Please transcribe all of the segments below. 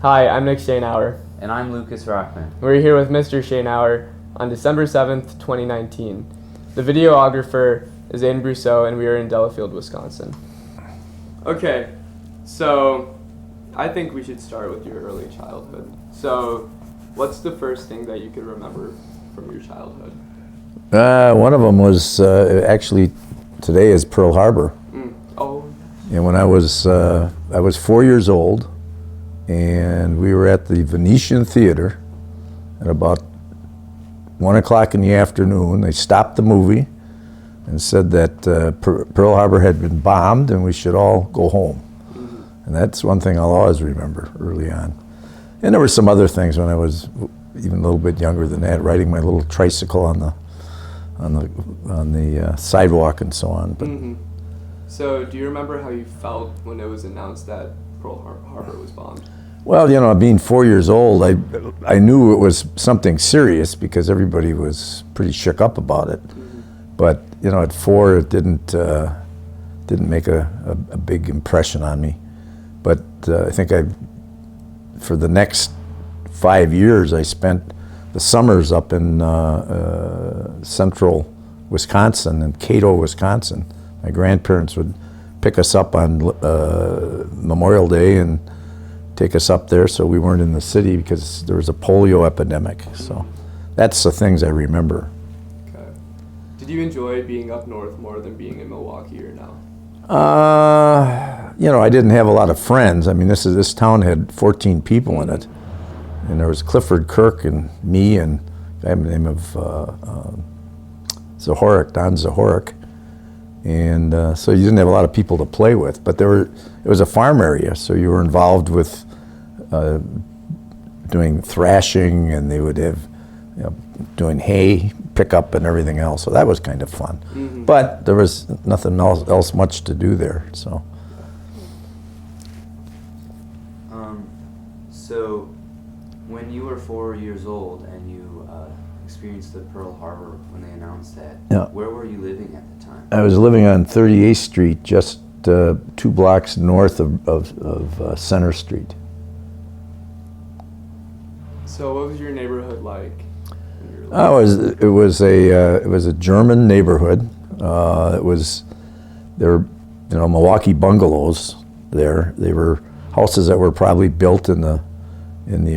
Hi, I'm Nick Schoenauer. And I'm Lucas Rockman. We're here with Mr. Schoenauer on December 7th, 2019. The videographer is Aiden Brousseau, and we are in Delafield, Wisconsin. Okay, so I think we should start with your early childhood. So, what's the first thing that you could remember from your childhood? One of them was actually today is Pearl Harbor. Oh. And when I was 4 years old, and we were at the Venetian Theater at about 1 o'clock in the afternoon. They stopped the movie and said that Pearl Harbor had been bombed and we should all go home. And that's one thing I'll always remember early on. And there were some other things when I was even a little bit younger than that, riding my little tricycle on the sidewalk and so on. But So, do you remember how you felt when it was announced that Pearl Harbor was bombed? Well, you know, being 4 years old, I knew it was something serious because everybody was pretty shook up about it. But you know, at 4, it didn't make a big impression on me. But I think for the next 5 years, I spent the summers up in central Wisconsin, in Cato, Wisconsin. My grandparents would pick us up on Memorial Day and take us up there, so we weren't in the city because there was a polio epidemic. So that's the things I remember. Okay. Did you enjoy being up north more than being in Milwaukee or no? You know, I didn't have a lot of friends. I mean, this town had 14 people in it, and there was Clifford Kirk and me and a guy by the name of Zahorik, Don Zahorik. And so you didn't have a lot of people to play with, but it was a farm area, so you were involved with doing thrashing, and they would have, you know, doing hay pickup and everything else. So that was kind of fun. But there was nothing else much to do there. So. So when you were 4 years old and you experienced the Pearl Harbor when they announced that, where were you living at the time? I was living on 38th Street, just 2 blocks north of Center Street. So what was your neighborhood like? It was a German neighborhood. There were, you know, Milwaukee bungalows there. They were houses that were probably built in the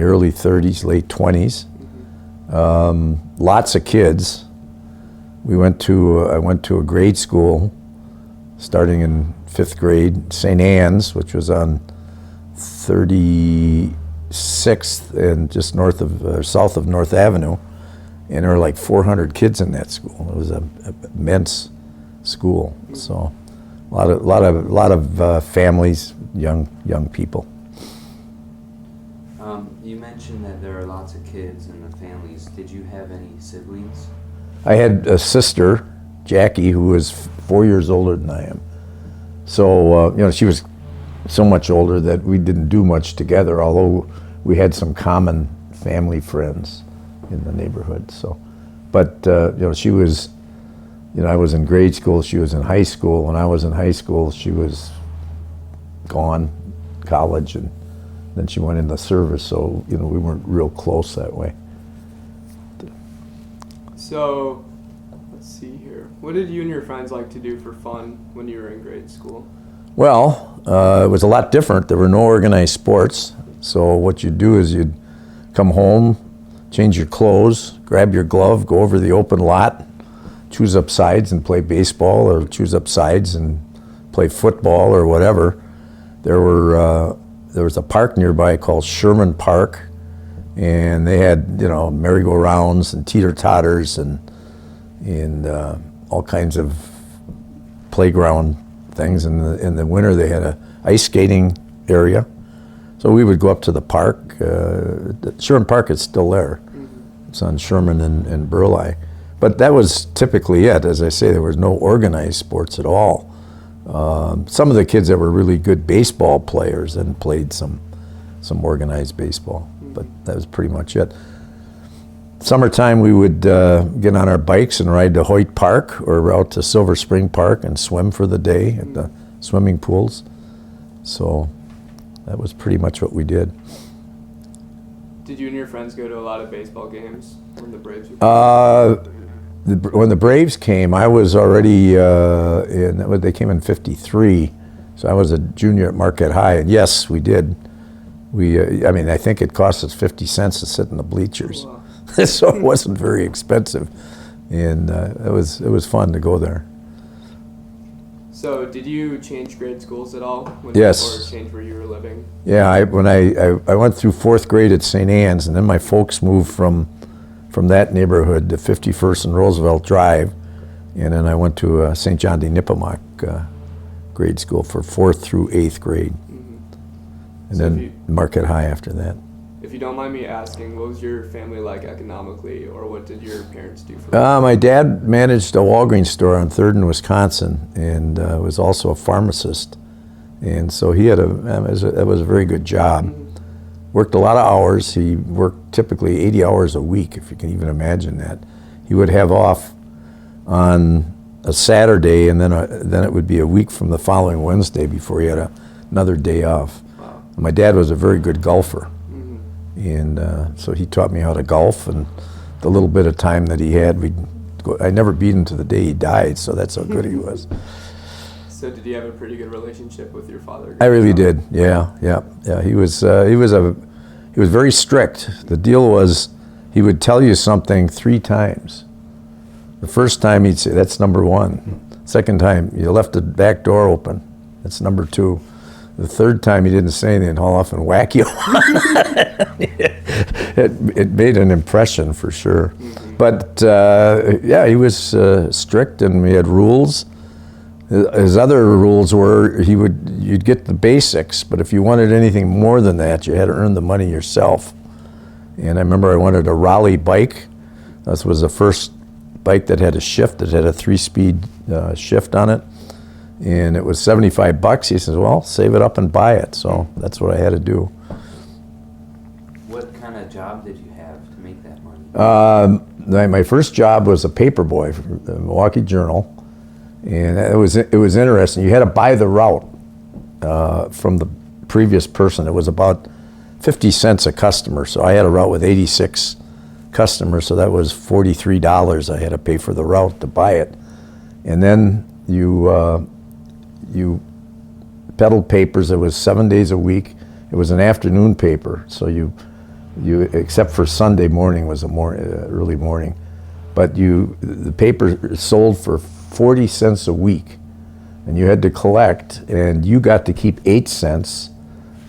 early 30s, late 20s. Lots of kids. I went to a grade school starting in 5th grade, St. Anne's, which was on 36th and just south of North Avenue, and there were like 400 kids in that school. It was an immense school, so a lot of families, young people. You mentioned that there are lots of kids in the families. Did you have any siblings? I had a sister, Jackie, who was 4 years older than I am. So, you know, she was so much older that we didn't do much together, although we had some common family friends in the neighborhood. So, but, you know, she was, you know, I was in grade school, she was in high school. When I was in high school, she was gone, college, and then she went in the service. So, you know, we weren't real close that way. So, let's see here. What did you and your friends like to do for fun when you were in grade school? Well, it was a lot different. There were no organized sports. So what you'd do is you'd come home, change your clothes, grab your glove, go over the open lot, choose up sides and play baseball, or choose up sides and play football or whatever. There was a park nearby called Sherman Park, and they had, you know, merry-go-rounds and teeter-totters and all kinds of playground things. In the winter, they had a ice skating area, so we would go up to the park. Sherman Park is still there. It's on Sherman and Burleigh, but that was typically it. As I say, there was no organized sports at all. Some of the kids that were really good baseball players then played some organized baseball, but that was pretty much it. Summertime, we would get on our bikes and ride to Hoyt Park or out to Silver Spring Park and swim for the day at the swimming pools. So that was pretty much what we did. Did you and your friends go to a lot of baseball games when the Braves were when the Braves came, I was already they came in '53, so I was a junior at Marquette High, and yes, we did. I think it cost us 50 cents to sit in the bleachers, Oh, wow. so it wasn't very expensive, and it was fun to go there. So, did you change grade schools at all? Yes. Or change where you were living? Yeah, when I went through 4th grade at St. Anne's, and then my folks moved from that neighborhood to 51st and Roosevelt Drive, and then I went to St. John de Nipmuc grade school for 4th through 8th grade, and So then Marquette High after that. If you don't mind me asking, what was your family like economically, or what did your parents do for work? My dad managed a Walgreens store on 3rd in Wisconsin, and was also a pharmacist, and so he had that was a very good job. Worked a lot of hours. He worked typically 80 hours a week, if you can even imagine that. He would have off on a Saturday, and then it would be a week from the following Wednesday before he had another day off. Wow. My dad was a very good golfer, and so he taught me how to golf, and the little bit of time that he had, I never beat him to the day he died, so that's how good he was. So did you have a pretty good relationship with your father? I really did. Yeah. He was very strict. The deal was, he would tell you something 3 times. The first time he'd say, "That's number 1." Second time, "You left the back door open. That's number 2." The third time he didn't say anything, he'll often whack you. It made an impression for sure. But he was strict, and we had rules. His other rules were you'd get the basics, but if you wanted anything more than that, you had to earn the money yourself. And I remember I wanted a Raleigh bike. This was the first bike that had a shift. It had a 3-speed shift on it, and it was $75. He says, "Well, save it up and buy it." So that's what I had to do. What kind of job did you have to make that money? My first job was a paper boy for the Milwaukee Journal. And it was interesting. You had to buy the route from the previous person. It was about 50 cents a customer. So I had a route with 86 customers, so that was $43 I had to pay for the route to buy it. And then you peddled papers. It was 7 days a week. It was an afternoon paper, so you except for Sunday morning was early morning. But the paper sold for 40 cents a week, and you had to collect, and you got to keep 8 cents,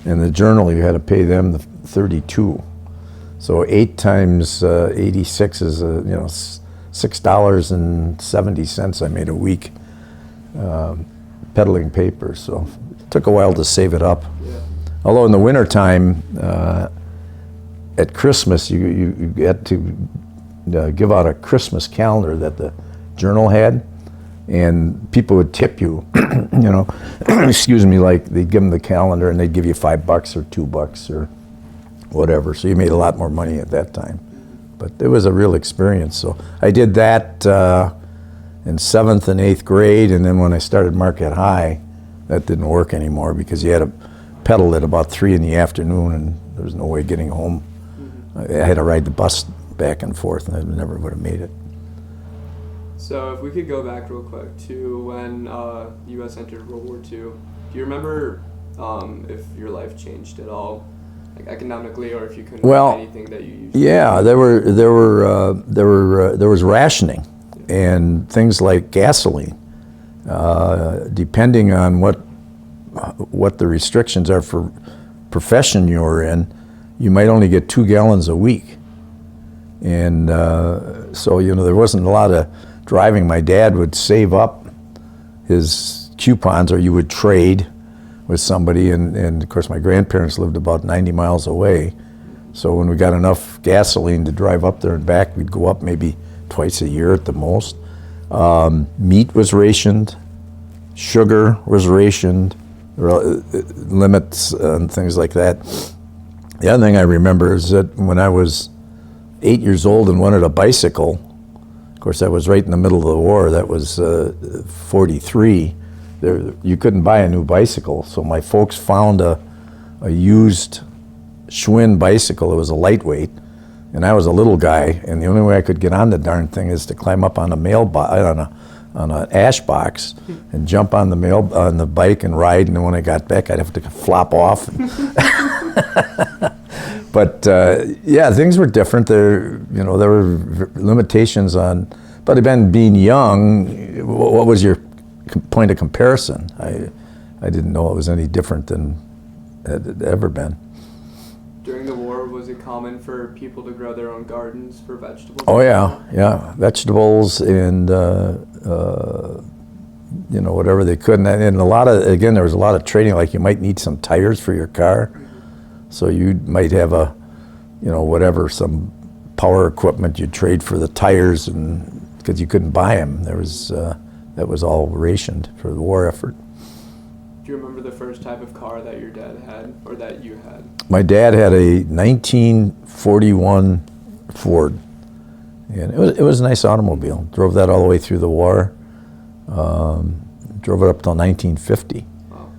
and the Journal, you had to pay them the 32. So 8 times 86 is $6.70 I made a week peddling papers. So it took a while to save it up. Yeah. Although in the wintertime, at Christmas, you had to give out a Christmas calendar that the Journal had, and people would tip you, excuse me, like they'd give them the calendar and they'd give you $5 or $2 or whatever. So you made a lot more money at that time. But it was a real experience. So I did that in 7th and 8th grade, and then when I started Marquette High, that didn't work anymore because you had to pedal at about 3 in the afternoon, and there was no way getting home. I had to ride the bus back and forth, and I never would have made it. So if we could go back real quick to when U.S. entered World War II, do you remember if your life changed at all, like economically, or if you couldn't buy anything that you used? Yeah, there was rationing, and things like gasoline, depending on what the restrictions are for profession you were in, you might only get 2 gallons a week, and so there wasn't a lot of driving. My dad would save up his coupons, or you would trade with somebody, and of course my grandparents lived about 90 miles away, so when we got enough gasoline to drive up there and back, we'd go up maybe twice a year at the most. Meat was rationed, sugar was rationed, limits and things like that. The other thing I remember is that when I was 8 years old and wanted a bicycle, of course, that was right in the middle of the war. That was 43. You couldn't buy a new bicycle, so my folks found a used Schwinn bicycle. It was a lightweight, and I was a little guy, and the only way I could get on the darn thing is to climb up on a on an ash box and jump on the bike and ride, and then when I got back, I'd have to flop off. But yeah, things were different. There were limitations on. But again, being young, what was your point of comparison? I didn't know it was any different than it had ever been. During the war, was it common for people to grow their own gardens for vegetables? Oh yeah, vegetables and whatever they could, and there was a lot of trading. Like you might need some tires for your car, so you might have some power equipment you'd trade for the tires, and because you couldn't buy them, that was all rationed for the war effort. Do you remember the first type of car that your dad had, or that you had? My dad had a 1941 Ford, and it was a nice automobile. Drove that all the way through the war. Drove it up till 1950. Wow.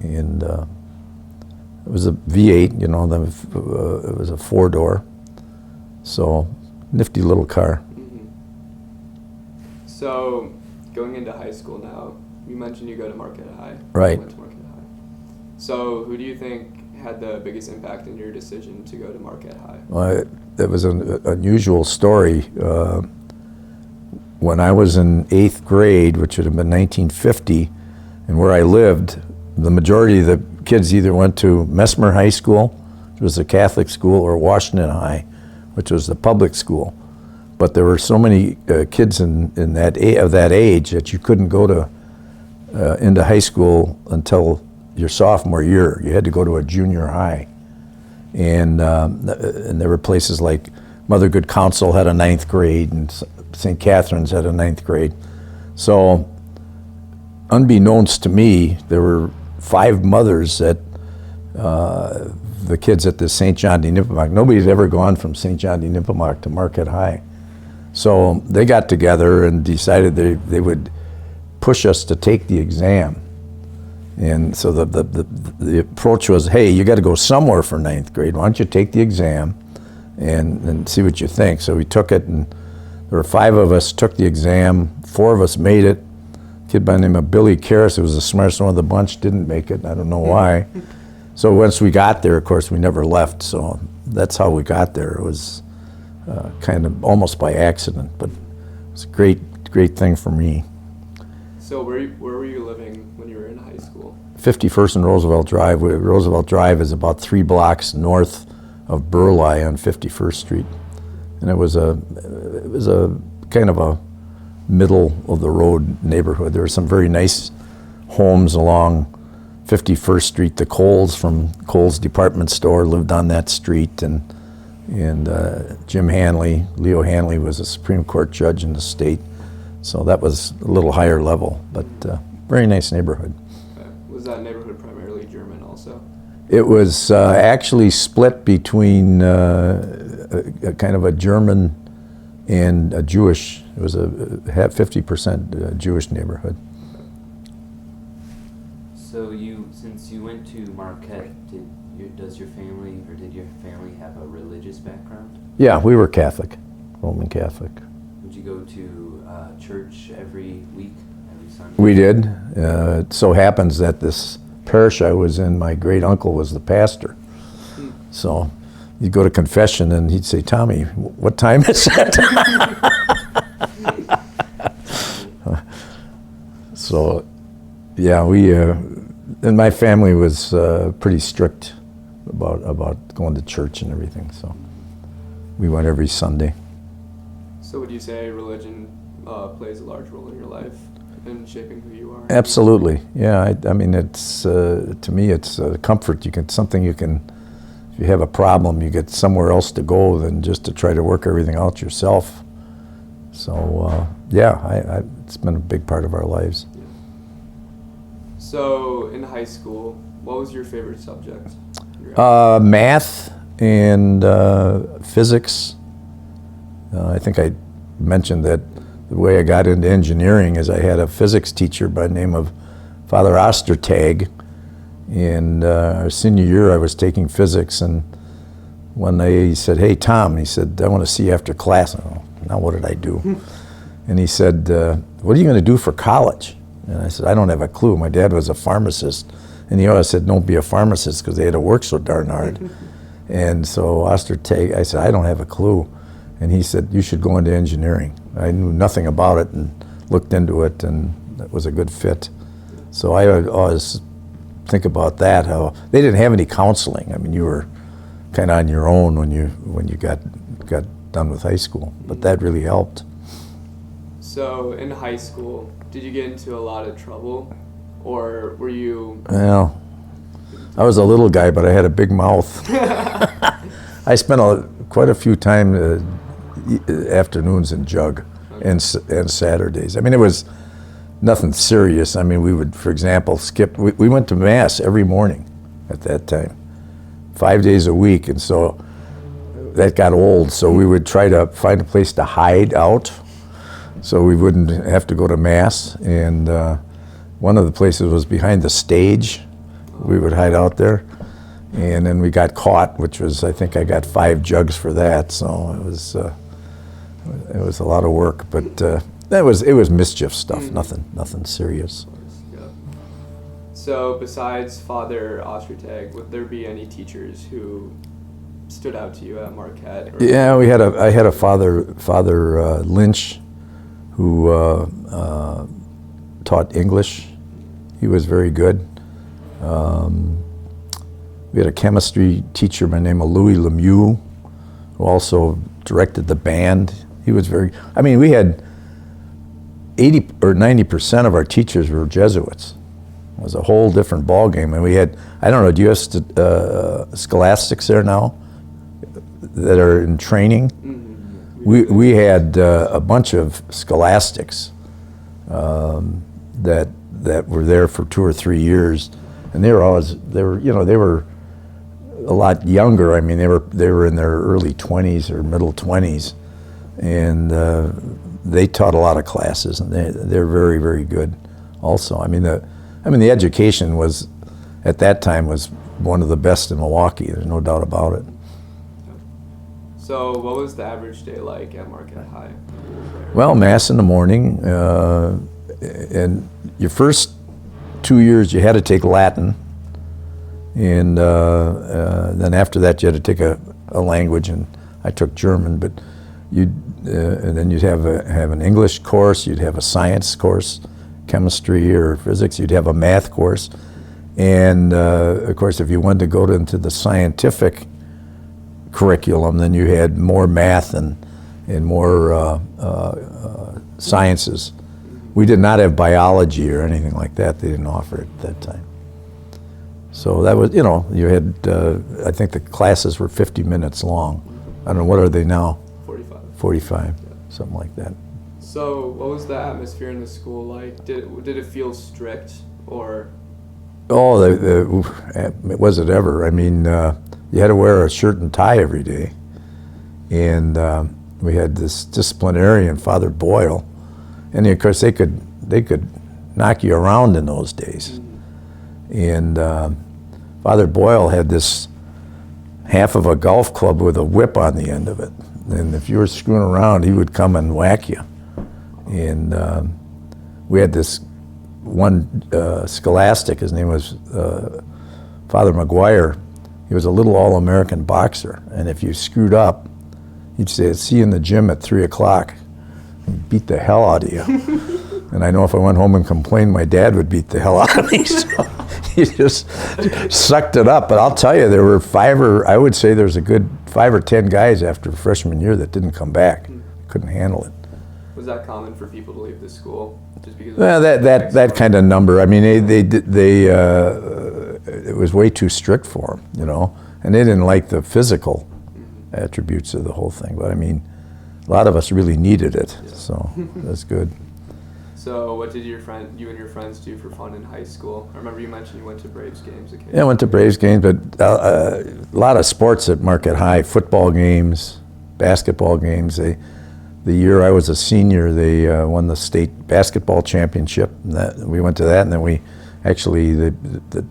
And it was a V8, it was a 4-door. So, nifty little car. Mm-hmm. So, going into high school now, you mentioned you go to Marquette High. Right. You went to Marquette High. So, who do you think had the biggest impact in your decision to go to Marquette High? Well, it was an unusual story. When I was in 8th grade, which would have been 1950, and where I lived, the majority of the kids either went to Messmer High School, which was a Catholic school, or Washington High, which was the public school. But there were so many kids of that age that you couldn't go into high school until your sophomore year. You had to go to a junior high. And there were places like Mother Good Counsel had a 9th grade, and St. Catherine's had a 9th grade. So, unbeknownst to me, there were 5 mothers at the kids at the St. John de Nippemock. Nobody had ever gone from St. John de Nippemock to Marquette High. So they got together and decided they would push us to take the exam. And so the approach was, hey, you got to go somewhere for 9th grade. Why don't you take the exam and see what you think? So we took it, and there were 5 of us took the exam. 4 of us made it. A kid by the name of Billy Karras, who was the smartest one of the bunch, didn't make it. I don't know why. So once we got there, of course, we never left. So that's how we got there. It was kind of almost by accident, but it was a great thing for me. So where were you living when you were in high school? 51st and Roosevelt Drive. Roosevelt Drive is about 3 blocks north of Burleigh on 51st Street, and it was a kind of a middle of the road neighborhood. There were some very nice homes along 51st Street. The Coles from Coles Department Store lived on that street, and Jim Hanley, Leo Hanley, was a Supreme Court judge in the state, so that was a little higher level, but very nice neighborhood. Okay. Was that neighborhood primarily German also? It was actually split between a kind of a German and a Jewish. It was a 50% Jewish neighborhood. So since you went to Marquette, did your family have a religious background? Yeah, we were Catholic, Roman Catholic. Would you go to church every week, every Sunday? We did. It so happens that this parish I was in, my great uncle was the pastor. So you'd go to confession and he'd say, "Tommy, what time is it?" So, yeah, and my family was pretty strict about going to church and everything. So we went every Sunday. So would you say religion plays a large role in your life in shaping who you are? Absolutely. Yeah. I mean, it's to me, it's a comfort. If you have a problem, you get somewhere else to go than just to try to work everything out yourself. So yeah, it's been a big part of our lives. Yeah. So in high school, what was your favorite subject? Math and physics. I think I mentioned that the way I got into engineering is I had a physics teacher by the name of Father Ostertag. In our senior year, I was taking physics, and one day he said, "Hey, Tom," he said, "I want to see you after class." Oh, now what did I do? And he said, "What are you going to do for college?" And I said, "I don't have a clue. My dad was a pharmacist." And he always said, "Don't be a pharmacist," because they had to work so darn hard. And so I said, "I don't have a clue." And he said, "You should go into engineering." I knew nothing about it and looked into it, and it was a good fit. So I would always think about that, how they didn't have any counseling. I mean, you were kind of on your own when you got done with high school, but that really helped. So in high school, did you get into a lot of trouble, or were you? Well, I was a little guy, but I had a big mouth. I spent quite a few afternoons in Jug, and Saturdays. I mean, it was nothing serious. I mean, we would, for example, skip. We went to Mass every morning at that time, 5 days a week, and so that got old. So we would try to find a place to hide out, so we wouldn't have to go to Mass. And one of the places was behind the stage. We would hide out there, and then we got caught, which was, I think I got 5 jugs for that. So it was a lot of work, but it was mischief stuff, nothing serious. Yeah. So besides Father Ostertag, would there be any teachers who stood out to you at Marquette? Yeah, I had a Father Lynch, who taught English. He was very good. We had a chemistry teacher by the name of Louis Lemieux, who also directed the band. He was I mean, we had 80 or 90% of our teachers were Jesuits. It was a whole different ballgame. And we had, I don't know, do you have scholastics there now that are in training? Mm-hmm. We had a bunch of scholastics that were there for 2 or 3 years, and they were a lot younger. I mean, they were in their early 20s or middle 20s, and they taught a lot of classes, and they're very, very good also. I mean, the education was, at that time, was one of the best in Milwaukee. There's no doubt about it. So what was the average day like at Marquette High? Well, Mass in the morning, and your first 2 years you had to take Latin, and then after that you had to take a language, and I took German, but and then you'd have an English course, you'd have a science course, chemistry or physics, you'd have a math course, and of course if you wanted to go into the scientific curriculum, then you had more math and more sciences. We did not have biology or anything like that. They didn't offer it at that time. So that was, you had, I think the classes were 50 minutes long. I don't know, what are they now? 45, yeah. Something like that. So what was the atmosphere in the school like? Did it feel strict, or? Oh, was it ever? I mean, you had to wear a shirt and tie every day. And we had this disciplinarian, Father Boyle, and of course they could knock you around in those days. And Father Boyle had this half of a golf club with a whip on the end of it. And if you were screwing around, he would come and whack you. And we had this one scholastic, his name was Father McGuire. He was a little all-American boxer. And if you screwed up, he'd say, "See you in the gym at 3 o'clock." He'd beat the hell out of you. And I know if I went home and complained, my dad would beat the hell out of me. So he just sucked it up. But I'll tell you, there were I would say there's a good 5 or 10 guys after freshman year that didn't come back. Couldn't handle it. Was that common for people to leave the school just because? Well, that kind of number. I mean, they it was way too strict for them, and they didn't like the physical attributes of the whole thing. But I mean, a lot of us really needed it, so that's good. So what did you and your friends do for fun in high school? I remember you mentioned you went to Braves games occasionally. Yeah, I went to Braves games, but a lot of sports at Marquette High, football games, basketball games. The year I was a senior, they won the state basketball championship. And we went to that, and then we actually, the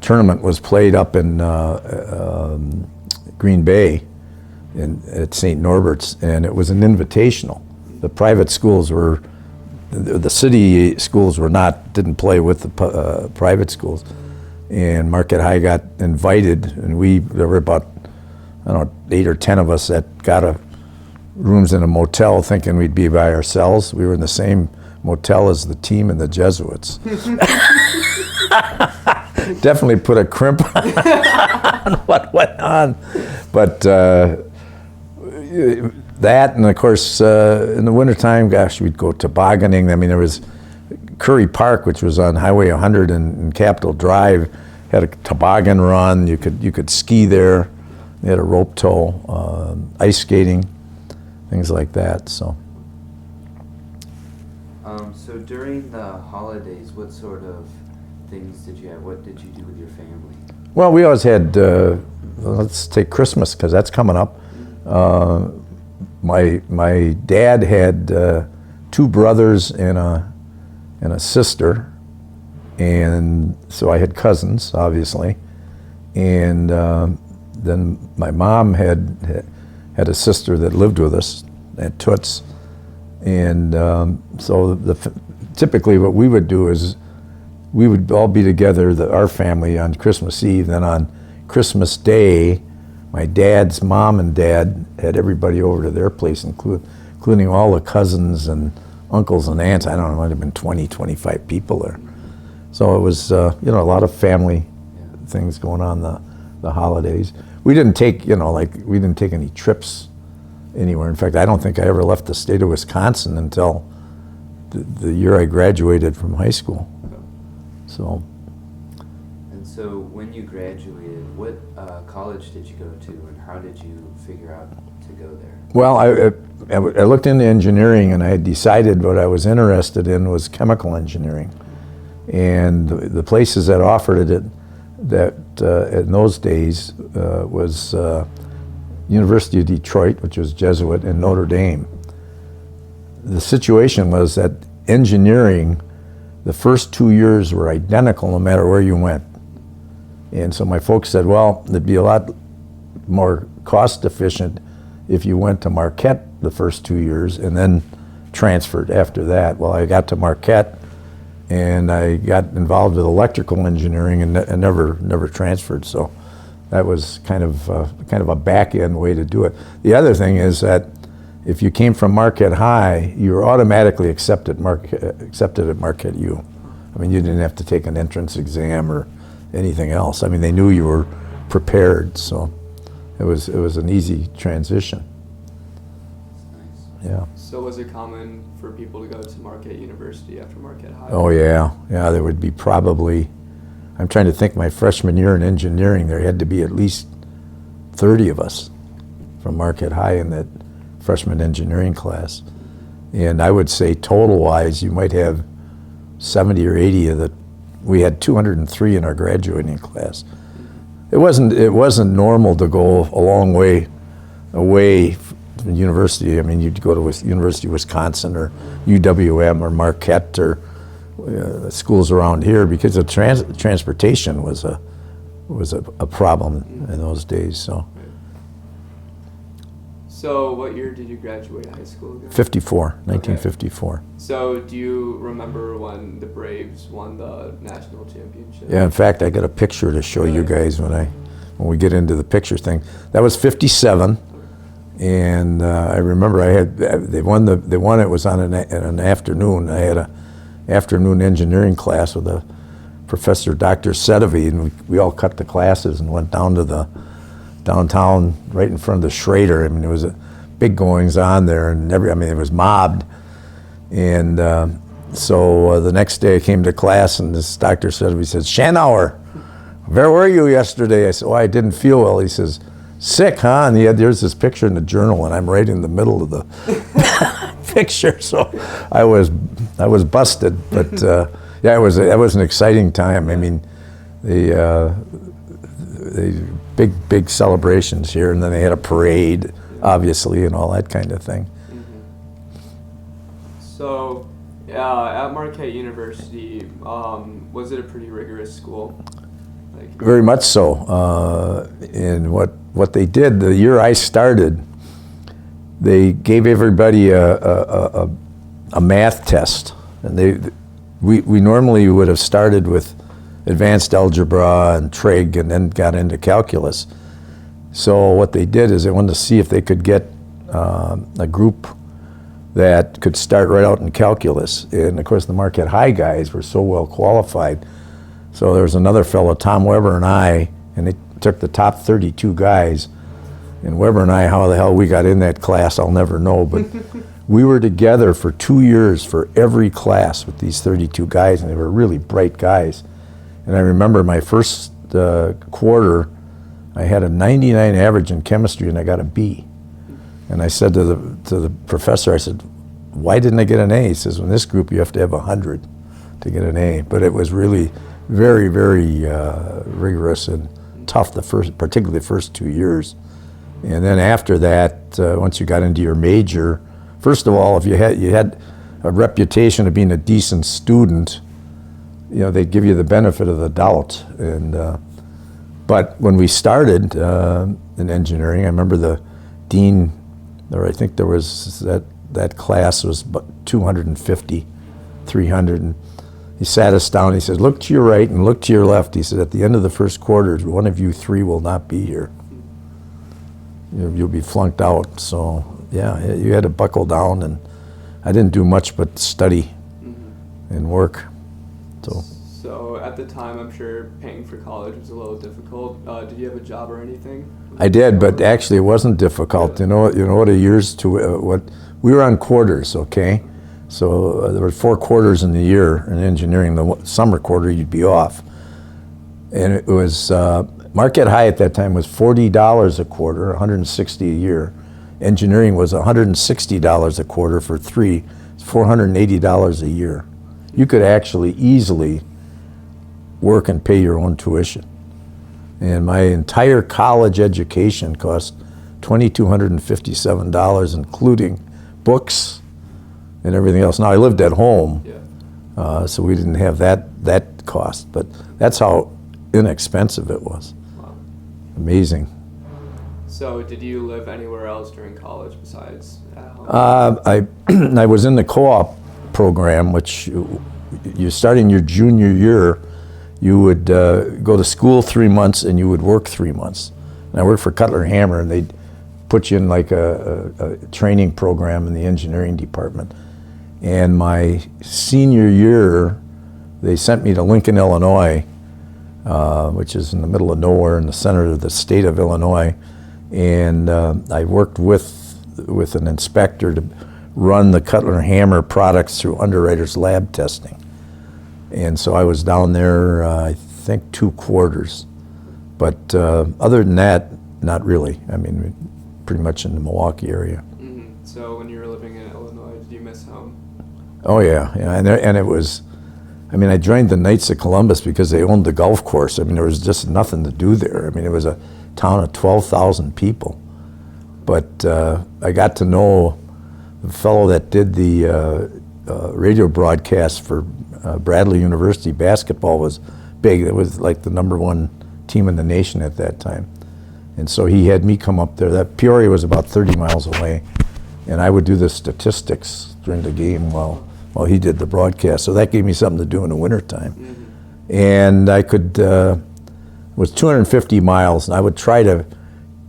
tournament was played up in Green Bay at St. Norbert's, and it was an invitational. The private schools were, the city schools didn't play with the private schools. And Marquette High got invited, and there were about, I don't know, 8 or 10 of us that got rooms in a motel thinking we'd be by ourselves. We were in the same motel as the team and the Jesuits. Definitely put a crimp on what went on. But that, and of course, in the wintertime, gosh, we'd go tobogganing. I mean, there was Curry Park, which was on Highway 100 and Capitol Drive, had a toboggan run. You could ski there. They had a rope tow, ice skating, things like that. So during the holidays, what sort of things did you have? What did you do with your family? Well, we always had, let's take Christmas, because that's coming up. My dad had 2 brothers and a sister, and so I had cousins, obviously. And then my mom had a sister that lived with us at Toots. And so typically what we would do is we would all be together, our family, on Christmas Eve. Then on Christmas Day, my dad's mom and dad had everybody over to their place, including all the cousins and uncles and aunts. I don't know, it might have been 20, 25 people there. So it was, a lot of family things going on the holidays. We didn't take, we didn't take any trips anywhere. In fact, I don't think I ever left the state of Wisconsin until the year I graduated from high school. So. And so when you graduated, what college did you go to, and how did you figure out to go there? Well, I looked into engineering, and I had decided what I was interested in was chemical engineering. And the places that offered it in those days was University of Detroit, which was Jesuit, and Notre Dame. The situation was that engineering, the first 2 years were identical no matter where you went. And so my folks said, well, it'd be a lot more cost efficient if you went to Marquette the first 2 years and then transferred after that. Well, I got to Marquette, and I got involved with electrical engineering and never transferred. So that was kind of a back-end way to do it. The other thing is that if you came from Marquette High, you were automatically accepted at Marquette U. I mean, you didn't have to take an entrance exam or anything else. I mean, they knew you were prepared, so it was an easy transition. Nice. Yeah. So was it common for people to go to Marquette University after Marquette High? Oh yeah, there would be probably, I'm trying to think, my freshman year in engineering, there had to be at least 30 of us from Marquette High in that freshman engineering class. And I would say total-wise, you might have 70 or 80 of we had 203 in our graduating class. It wasn't normal to go a long way away from university. I mean, you'd go to University of Wisconsin or UWM or Marquette or schools around here, because the transportation was a problem in those days. So what year did you graduate high school again? 1954. Okay. So do you remember when the Braves won the national championship? Yeah, in fact, I got a picture to show you guys when we get into the picture thing. That was 57, and I remember they won. It was on an afternoon. I had an afternoon engineering class with a professor, Dr. Sedovy, and we all cut the classes and went down to the downtown, right in front of the Schrader. I mean, there was a big goings on there, and it was mobbed. And so the next day I came to class, and this doctor said, Schoenauer, where were you yesterday? I said, I didn't feel well. He says, sick, huh? And there's this picture in the journal, and I'm right in the middle of the picture. So I was busted, but it was an exciting time. I mean, the big celebrations here, and then they had a parade, obviously, and all that kind of thing. Mm-hmm. So, at Marquette University, was it a pretty rigorous school? Very much so. And what they did, the year I started, they gave everybody a math test. And we normally would have started with advanced algebra and trig and then got into calculus. So what they did is they wanted to see if they could get a group that could start right out in calculus. And of course the Marquette High guys were so well qualified. So there was another fellow, Tom Weber and I, and they took the top 32 guys. And Weber and I, how the hell we got in that class, I'll never know. But we were together for 2 years for every class with these 32 guys, and they were really bright guys. And I remember my first quarter, I had a 99 average in chemistry, and I got a B. And I said to the professor, I said, why didn't I get an A? He says, in this group you have to have 100 to get an A. But it was really very, very rigorous and tough, particularly the first 2 years. And then after that, once you got into your major, first of all, if you had a reputation of being a decent student, they'd give you the benefit of the doubt. And but when we started in engineering, I remember the dean, or I think there was that class was about 250, 300, and he sat us down. He said, look to your right and look to your left. He said, at the end of the first quarter, one of you three will not be here. You'll be flunked out. So yeah, you had to buckle down, and I didn't do much but study and work. So at the time, I'm sure paying for college was a little difficult. Did you have a job or anything? I did, but actually it wasn't difficult. You know what a year's to what we were on quarters, okay? So there were 4 quarters in the year in engineering. The summer quarter you'd be off, and it was Marquette High at that time was $40 a quarter, $160 a year. Engineering was $160 a quarter for 3, it's $480 a year. You could actually easily work and pay your own tuition. And my entire college education cost $2,257, including books and everything else. Now I lived at home, so we didn't have that cost, but that's how inexpensive it was. Wow. Amazing. So did you live anywhere else during college besides at home? I was in the co-op program, which you starting your junior year, you would go to school 3 months and you would work 3 months. And I worked for Cutler Hammer, and they'd put you in like a training program in the engineering department. And my senior year, they sent me to Lincoln, Illinois, which is in the middle of nowhere in the center of the state of Illinois. And I worked with an inspector to run the Cutler Hammer products through Underwriters lab testing. And so I was down there, I think 2 quarters. But other than that, not really. I mean, pretty much in the Milwaukee area. Mm-hmm. So when you were living in Illinois, did you miss home? Oh yeah. And it was, I mean, I joined the Knights of Columbus because they owned the golf course. I mean, there was just nothing to do there. I mean, it was a town of 12,000 people. But I got to know the fellow that did the radio broadcast for Bradley University. Basketball was big. It was like the #1 team in the nation at that time. And so he had me come up there. That Peoria was about 30 miles away, and I would do the statistics during the game while he did the broadcast. So that gave me something to do in the wintertime. Mm-hmm. And I could, it was 250 miles, and I would try to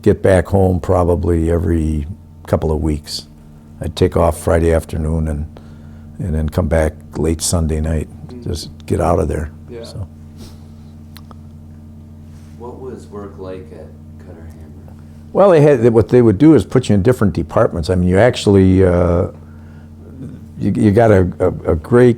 get back home probably every couple of weeks. I'd take off Friday afternoon and then come back late Sunday night, just get out of there. Yeah. So. What was work like at Cutler Hammer? Well, what they would do is put you in different departments. I mean, you actually, you got a great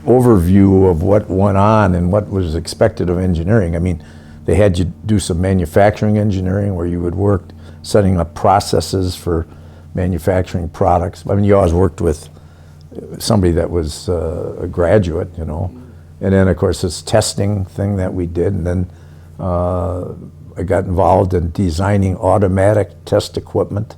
overview of what went on and what was expected of engineering. I mean, they had you do some manufacturing engineering where you would work setting up processes for manufacturing products. I mean, you always worked with somebody that was a graduate, you know. And then, of course, this testing thing that we did. And then I got involved in designing automatic test equipment.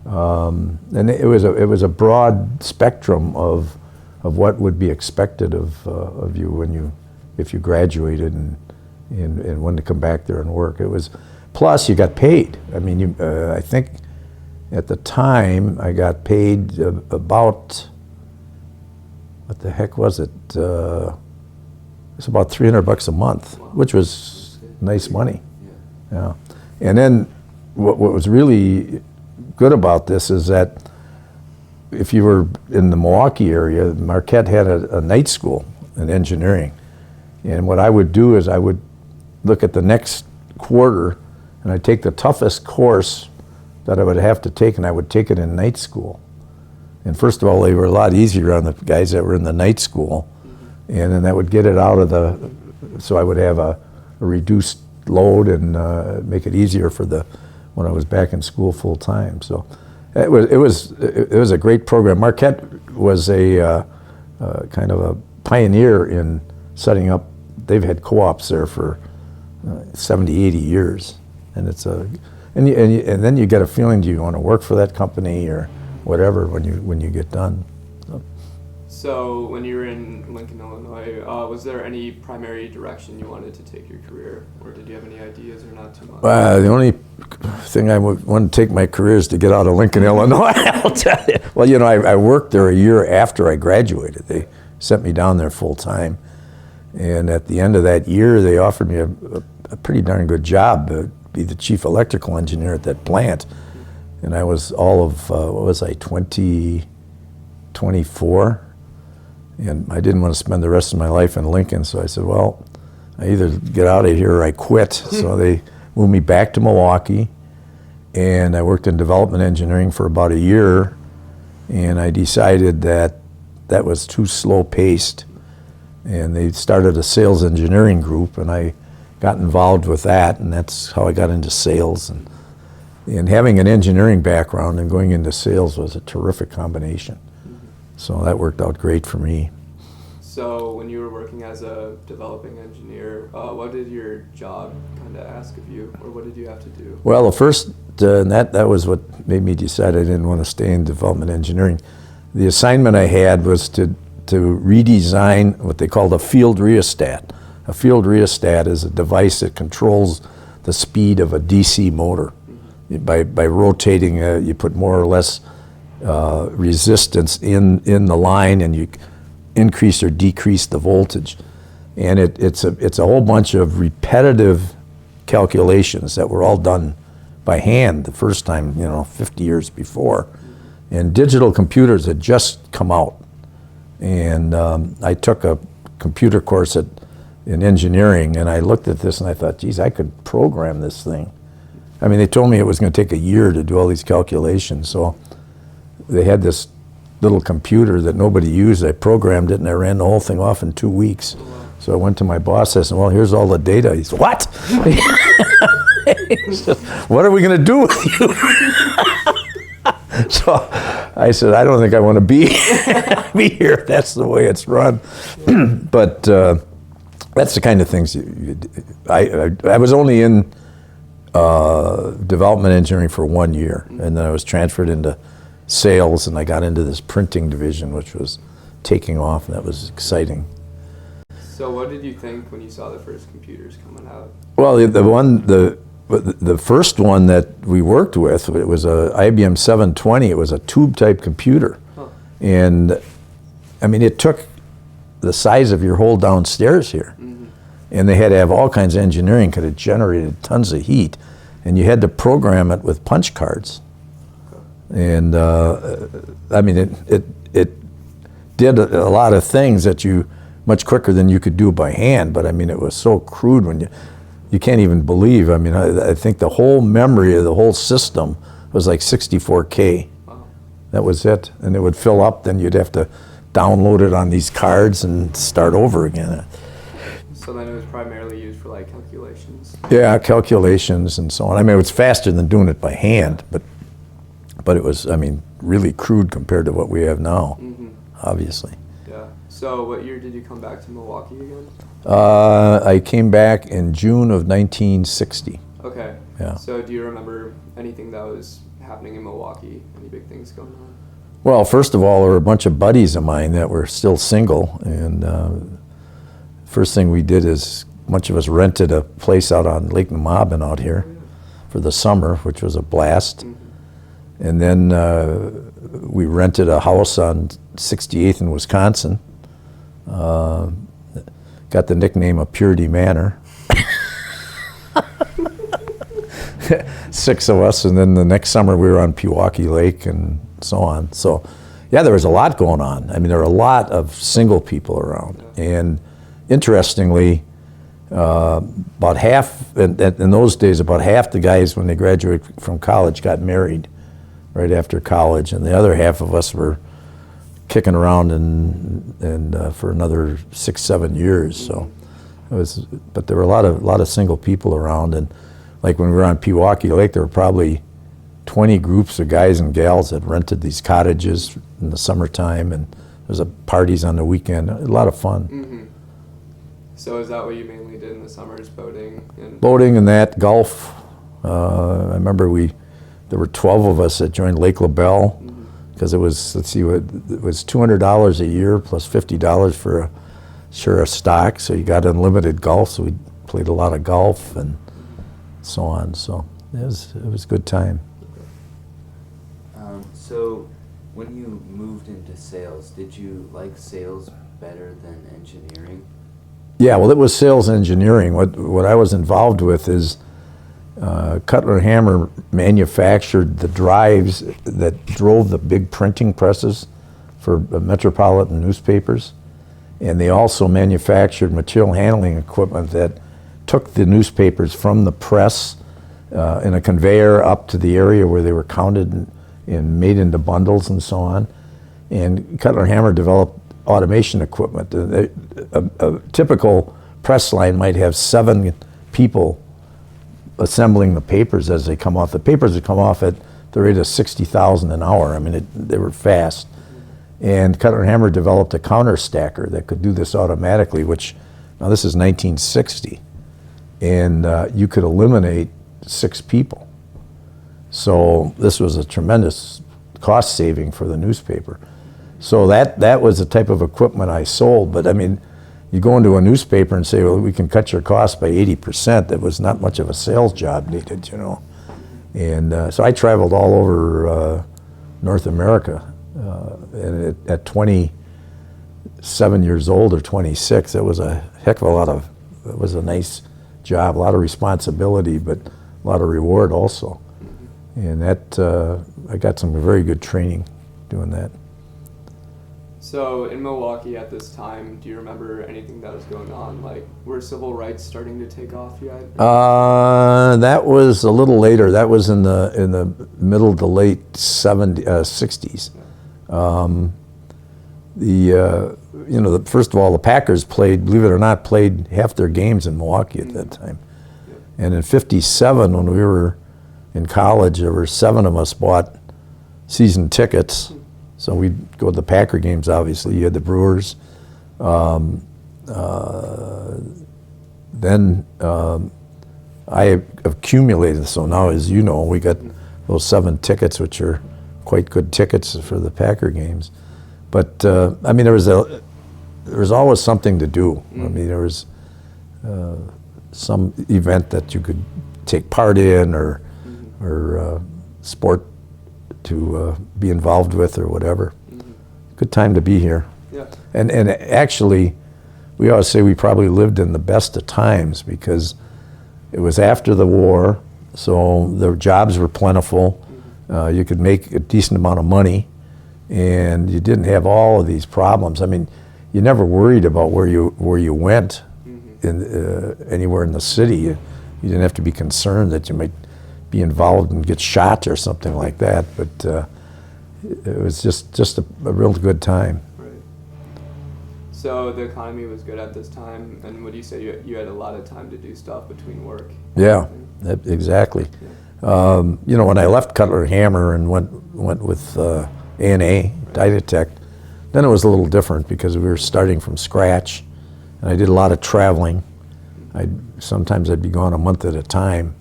And it was a broad spectrum of what would be expected of you if you graduated and and wanted to come back there and work. It was, plus you got paid. I mean, I think at the time I got paid about, what the heck was it? It's about $300 a month, which was nice money. Yeah. And then what was really good about this is that if you were in the Milwaukee area, Marquette had a night school in engineering. And what I would do is I would look at the next quarter and I'd take the toughest course that I would have to take, and I would take it in night school. And first of all, they were a lot easier on the guys that were in the night school. And then that would get it out of so I would have a reduced load and make it easier for when I was back in school full time. So it was a great program. Marquette was a kind of a pioneer in setting up. They've had co-ops there for 70, 80 years, and and then you get a feeling, do you want to work for that company or whatever when you get done. So when you were in Lincoln, Illinois, was there any primary direction you wanted to take your career, or did you have any ideas, or not too much? The only thing I would want to take my career is to get out of Lincoln, Illinois, I'll tell you. Well, you know, I worked there a year after I graduated. They sent me down there full time. And at the end of that year, they offered me a pretty darn good job to be the chief electrical engineer at that plant. And I was all of, 24. And I didn't want to spend the rest of my life in Lincoln, so I said, well, I either get out of here or I quit. So they moved me back to Milwaukee, and I worked in development engineering for about a year, and I decided that was too slow-paced, and they started a sales engineering group, and I got involved with that, and that's how I got into sales. And having an engineering background and going into sales was a terrific combination. So that worked out great for me. So when you were working as a developing engineer, what did your job kind of ask of you, or what did you have to do? Well, the first, and that was what made me decide I didn't want to stay in development engineering. The assignment I had was to redesign what they called a field rheostat. A field rheostat is a device that controls the speed of a DC motor. By rotating, you put more or less resistance in the line, and you increase or decrease the voltage. And it's a whole bunch of repetitive calculations that were all done by hand the first time, 50 years before. And digital computers had just come out. And I took a computer course in engineering, and I looked at this and I thought, geez, I could program this thing. I mean, they told me it was going to take a year to do all these calculations. So they had this little computer that nobody used. I programmed it, and I ran the whole thing off in 2 weeks. So I went to my boss. I said, well, here's all the data. He said, what? He said, what are we going to do with you? So I said, I don't think I want to be here if that's the way it's run. But that's the kind of things I was only in development engineering for 1 year, and then I was transferred into sales, and I got into this printing division, which was taking off, and that was exciting. So what did you think when you saw the first computers coming out? Well, the first one that we worked with, it was a IBM 720. It was a tube-type computer. Huh. And, I mean, it took the size of your whole downstairs here. Mm-hmm. And they had to have all kinds of engineering because it generated tons of heat. And you had to program it with punch cards. And I mean, it did a lot of things that much quicker than you could do by hand. But I mean, it was so crude when you can't even believe. I mean, I think the whole memory of the whole system was like 64K. Wow. That was it. And it would fill up, then you'd have to download it on these cards and start over again. So then it was primarily used for like calculations? Yeah, calculations and so on. I mean, it was faster than doing it by hand, but it was, I mean, really crude compared to what we have now, obviously. Yeah. So what year did you come back to Milwaukee again? I came back in June of 1960. Okay. Yeah. So do you remember anything that was happening in Milwaukee? Any big things going on? Well, first of all, there were a bunch of buddies of mine that were still single, and first thing we did is bunch of us rented a place out on Lake Nemahbin out here for the summer, which was a blast. And then we rented a house on 68th in Wisconsin. Got the nickname of Purity Manor. 6 of us, and then the next summer we were on Pewaukee Lake and so on. So, yeah, there was a lot going on. I mean, there were a lot of single people around. And interestingly, about half, in those days, about half the guys when they graduated from college got married right after college, and the other half of us were kicking around and for another 6-7 years. So it was, but there were a lot of single people around, and like when we were on Pewaukee Lake, there were probably 20 groups of guys and gals that rented these cottages in the summertime, and there was parties on the weekend. A lot of fun. Mm-hmm. So is that what you mainly did in the summers, boating? Boating and that, golf. I remember there were 12 of us that joined Lake LaBelle, because it was, let's see, it was $200 a year plus $50 for a share of stock, so you got unlimited golf, so we played a lot of golf and so on. So it was a good time. So when you moved into sales, did you like sales better than engineering? Yeah, well, it was sales engineering. What I was involved with is Cutler Hammer manufactured the drives that drove the big printing presses for metropolitan newspapers, and they also manufactured material handling equipment that took the newspapers from the press in a conveyor up to the area where they were counted and made into bundles and so on. And Cutler Hammer developed automation equipment. A typical press line might have 7 people assembling the papers as they come off. The papers would come off at the rate of 60,000 an hour. I mean, they were fast. And Cutler Hammer developed a counter stacker that could do this automatically, which, now this is 1960, and you could eliminate 6 people. So this was a tremendous cost saving for the newspaper. So that was the type of equipment I sold. But I mean, you go into a newspaper and say, well, we can cut your cost by 80%. That was not much of a sales job needed, you know. And so I traveled all over North America. And at 27 years old or 26, it was a heck of it was a nice job, a lot of responsibility, but a lot of reward also. And that, I got some very good training doing that. So in Milwaukee at this time, do you remember anything that was going on? Like, were civil rights starting to take off yet? That was a little later. That was in the middle to late 60s. First of all, the Packers played, believe it or not, played half their games in Milwaukee at that time. And in '57, when we were in college, there were 7 of us bought season tickets. So we'd go to the Packer games, obviously. You had the Brewers. Then I accumulated, so now, as you know, we got those 7 tickets, which are quite good tickets for the Packer games. But, I mean, there was always something to do. I mean, there was some event that you could take part in or sport to be involved with or whatever. Good time to be here. Yeah. And actually, we always say we probably lived in the best of times because it was after the war, so the jobs were plentiful. You could make a decent amount of money, and you didn't have all of these problems. I mean, you never worried about where you went anywhere in the city. You didn't have to be concerned that you might be involved and get shot or something like that, but it was just a real good time. Right. So the economy was good at this time, and would you say you had a lot of time to do stuff between work? Yeah, exactly. Yeah. When I left Cutler Hammer and went with A&A, Dytatech, then it was a little different because we were starting from scratch, and I did a lot of traveling. Sometimes I'd be gone a month at a time,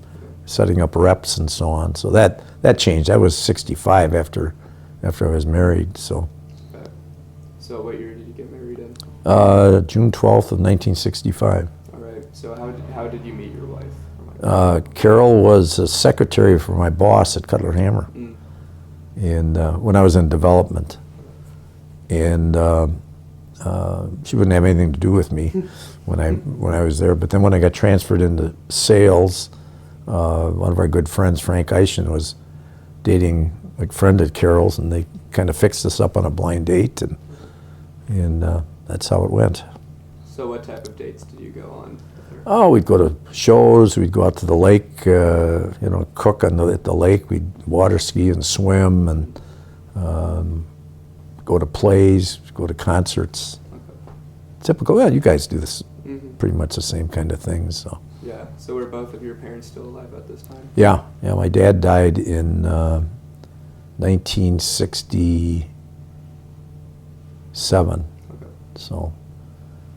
setting up reps and so on. So that changed. I was 65 after I was married. So. Okay. So what year did you get married in? June 12th of 1965. All right. So how did you meet your wife? Carol was a secretary for my boss at Cutler Hammer, and when I was in development, and she wouldn't have anything to do with me when I was there. But then when I got transferred into sales, one of our good friends, Frank Eischen, was dating a friend at Carol's, and they kind of fixed us up on a blind date, and that's how it went. So what type of dates did you go on? Oh, we'd go to shows, we'd go out to the lake, cook at the lake, we'd water ski and swim, and go to plays, go to concerts. Okay. Typical, well, you guys do this, pretty much the same kind of things. So. Yeah, so were both of your parents still alive at this time? Yeah, my dad died in 1967, so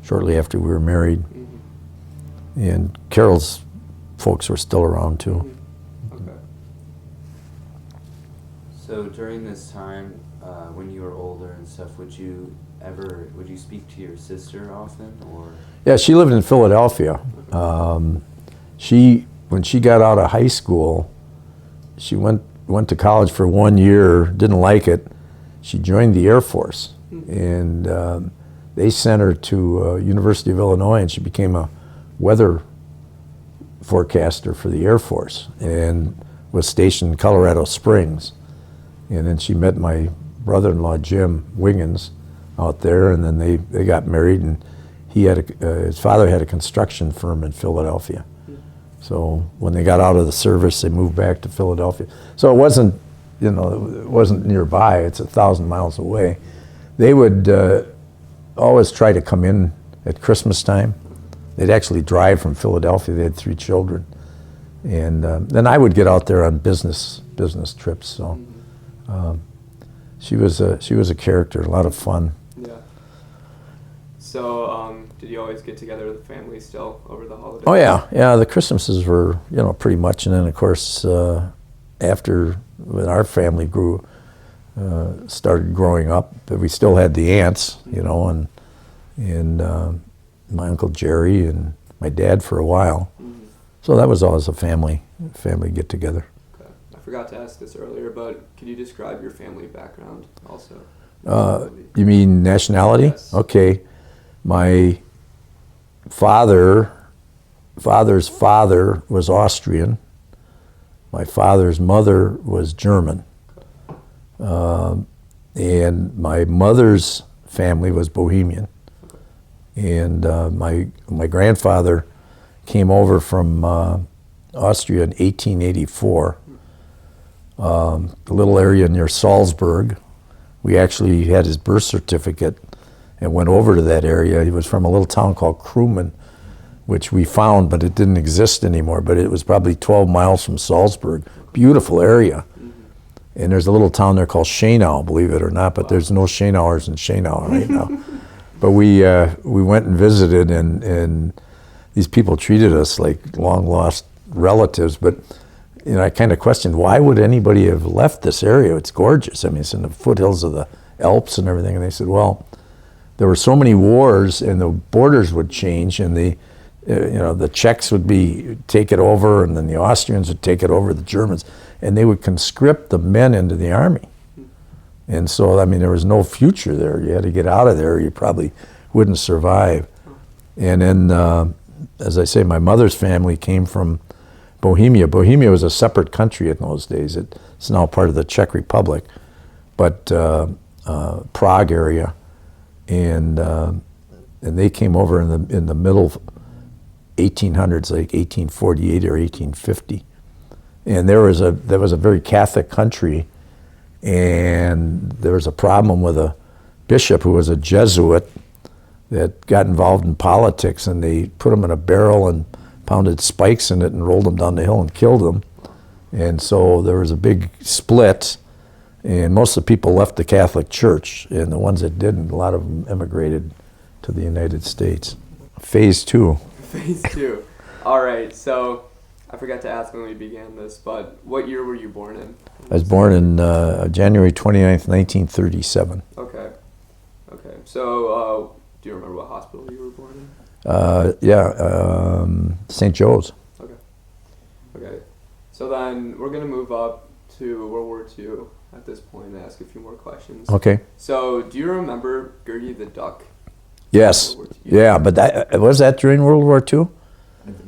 shortly after we were married. And Carol's folks were still around too. Okay. So during this time, when you were older and stuff, would you speak to your sister often, or? Yeah, she lived in Philadelphia. When she got out of high school, she went to college for 1 year, didn't like it. She joined the Air Force, and they sent her to University of Illinois, and she became a weather forecaster for the Air Force and was stationed in Colorado Springs. And then she met my brother-in-law, Jim Wiggins, out there, and then they got married, and his father had a construction firm in Philadelphia. So when they got out of the service, they moved back to Philadelphia. So it wasn't nearby, it's 1,000 miles away. They would always try to come in at Christmas time. They'd actually drive from Philadelphia. They had 3 children, and then I would get out there on business trips. So she was a character, a lot of fun. Yeah. So did you always get together with the family still over the holidays? Oh yeah. The Christmases were pretty much, and then of course after when our family started growing up, we still had the aunts, and my Uncle Jerry and my dad for a while. So that was always a family get together. Okay. I forgot to ask this earlier, but could you describe your family background also? You mean nationality? Yes. Okay. My father's father was Austrian. My father's mother was German. And my mother's family was Bohemian. And my grandfather came over from Austria in 1884, the little area near Salzburg. We actually had his birth certificate and went over to that area. He was from a little town called Krummen, which we found, but it didn't exist anymore. But it was probably 12 miles from Salzburg. Beautiful area. And there's a little town there called Schoenauer, believe it or not, but there's no Schoenauers in Schoenauer right now. But we went and visited, and these people treated us like long-lost relatives. But I kind of questioned, why would anybody have left this area? It's gorgeous. I mean, it's in the foothills of the Alps and everything. And they said, well, there were so many wars, and the borders would change, and the Czechs would take it over, and then the Austrians would take it over, the Germans, and they would conscript the men into the army. And so, I mean, there was no future there. You had to get out of there, or you probably wouldn't survive. And then, as I say, my mother's family came from Bohemia. Bohemia was a separate country in those days. It's now part of the Czech Republic, but Prague area. And they came over in the middle 1800s, like 1848 or 1850. And there was a very Catholic country, and there was a problem with a bishop who was a Jesuit that got involved in politics, and they put him in a barrel and pounded spikes in it and rolled him down the hill and killed him. And so there was a big split, and most of the people left the Catholic Church, and the ones that didn't, a lot of them emigrated to the United States. Phase 2. Phase 2. All right, so I forgot to ask when we began this, but what year were you born in? I was born in January 29th, 1937. Okay. So do you remember what hospital you were born in? St. Joe's. Okay. So then we're gonna move up to World War II at this point and ask a few more questions. Okay. So do you remember Gertie the Duck? Yes. Yeah, but was that during World War II?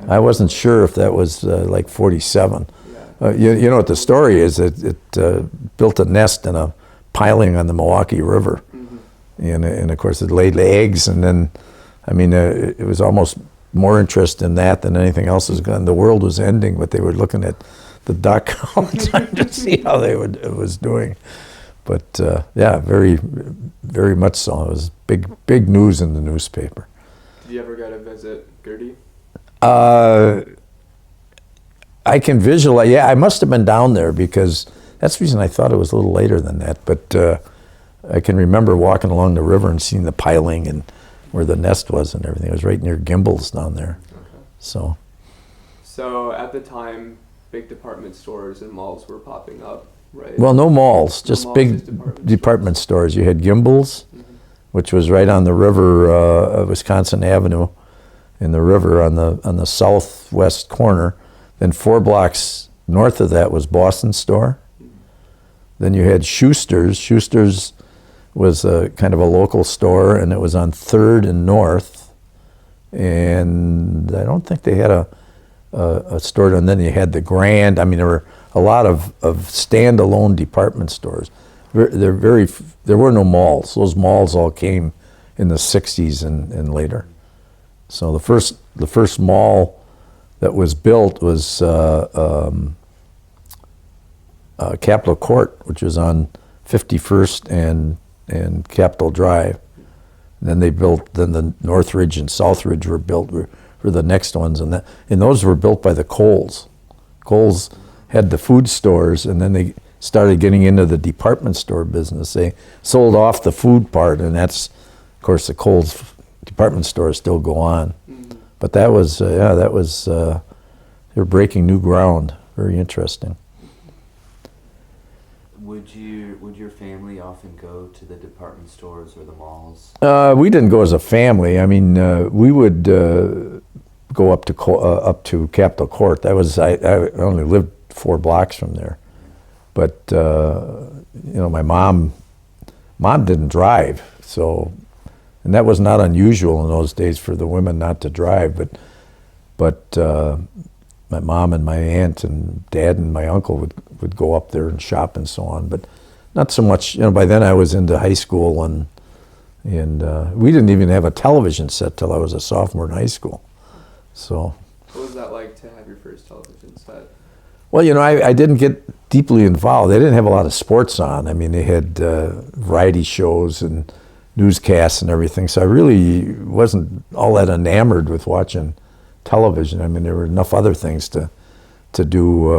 I wasn't sure if that was like 47. Yeah. You know what the story is? It built a nest in a piling on the Milwaukee River. And of course it laid eggs, and then, I mean, it was almost more interest in that than anything else was going. The world was ending, but they were looking at the duck all the time to see how it was doing. But yeah, very, very much so. It was big news in the newspaper. Did you ever go to visit Gertie? I can visualize. Yeah, I must have been down there because that's the reason I thought it was a little later than that. But I can remember walking along the river and seeing the piling and where the nest was and everything. It was right near Gimbel's down there. Okay. So at the time, big department stores and malls were popping up, right? Well, no malls, just big just department stores. You had Gimbel's, which was right on the river, Wisconsin Avenue, in the river on the southwest corner. Then 4 blocks north of that was Boston's store. Then you had Schuster's. Schuster's was a kind of a local store, and it was on 3rd and North. And I don't think they had a store. And then you had the Grand. I mean, there were a lot of standalone department stores. There were no malls. Those malls all came in the 60s and later. So the first mall that was built was Capitol Court, which was on 51st and Capitol Drive. And then the Northridge and Southridge were built, were the next ones, and those were built by the Coles. Coles had the food stores, and then they started getting into the department store business. They sold off the food part, and that's, of course, the Coles department stores still go on. But that was, they were breaking new ground. Very interesting. Would your family often go to the department stores or the malls? We didn't go as a family. I mean, we would go up to Capitol Court. That was I only lived 4 blocks from there, but my mom didn't drive, so, and that was not unusual in those days for the women not to drive. But my mom and my aunt and dad and my uncle would go up there and shop and so on, but not so much. By then I was into high school, and we didn't even have a television set till I was a sophomore in high school. So. What was that like to have your first television set? Well, I didn't get deeply involved. They didn't have a lot of sports on. I mean, they had variety shows and newscasts and everything, so I really wasn't all that enamored with watching television. I mean, there were enough other things to do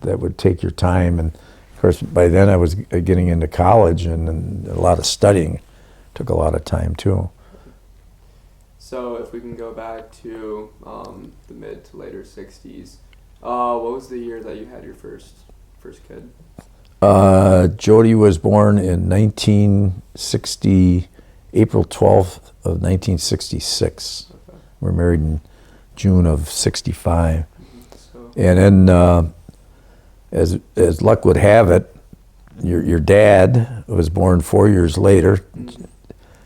that would take your time. And of course, by then I was getting into college, and a lot of studying took a lot of time too. So if we can go back to the mid to later 60s, what was the year that you had your first kid? Jody was born in 1960, April 12th of 1966. Okay. We're married in June of 65. And then, as luck would have it, your dad was born 4 years later,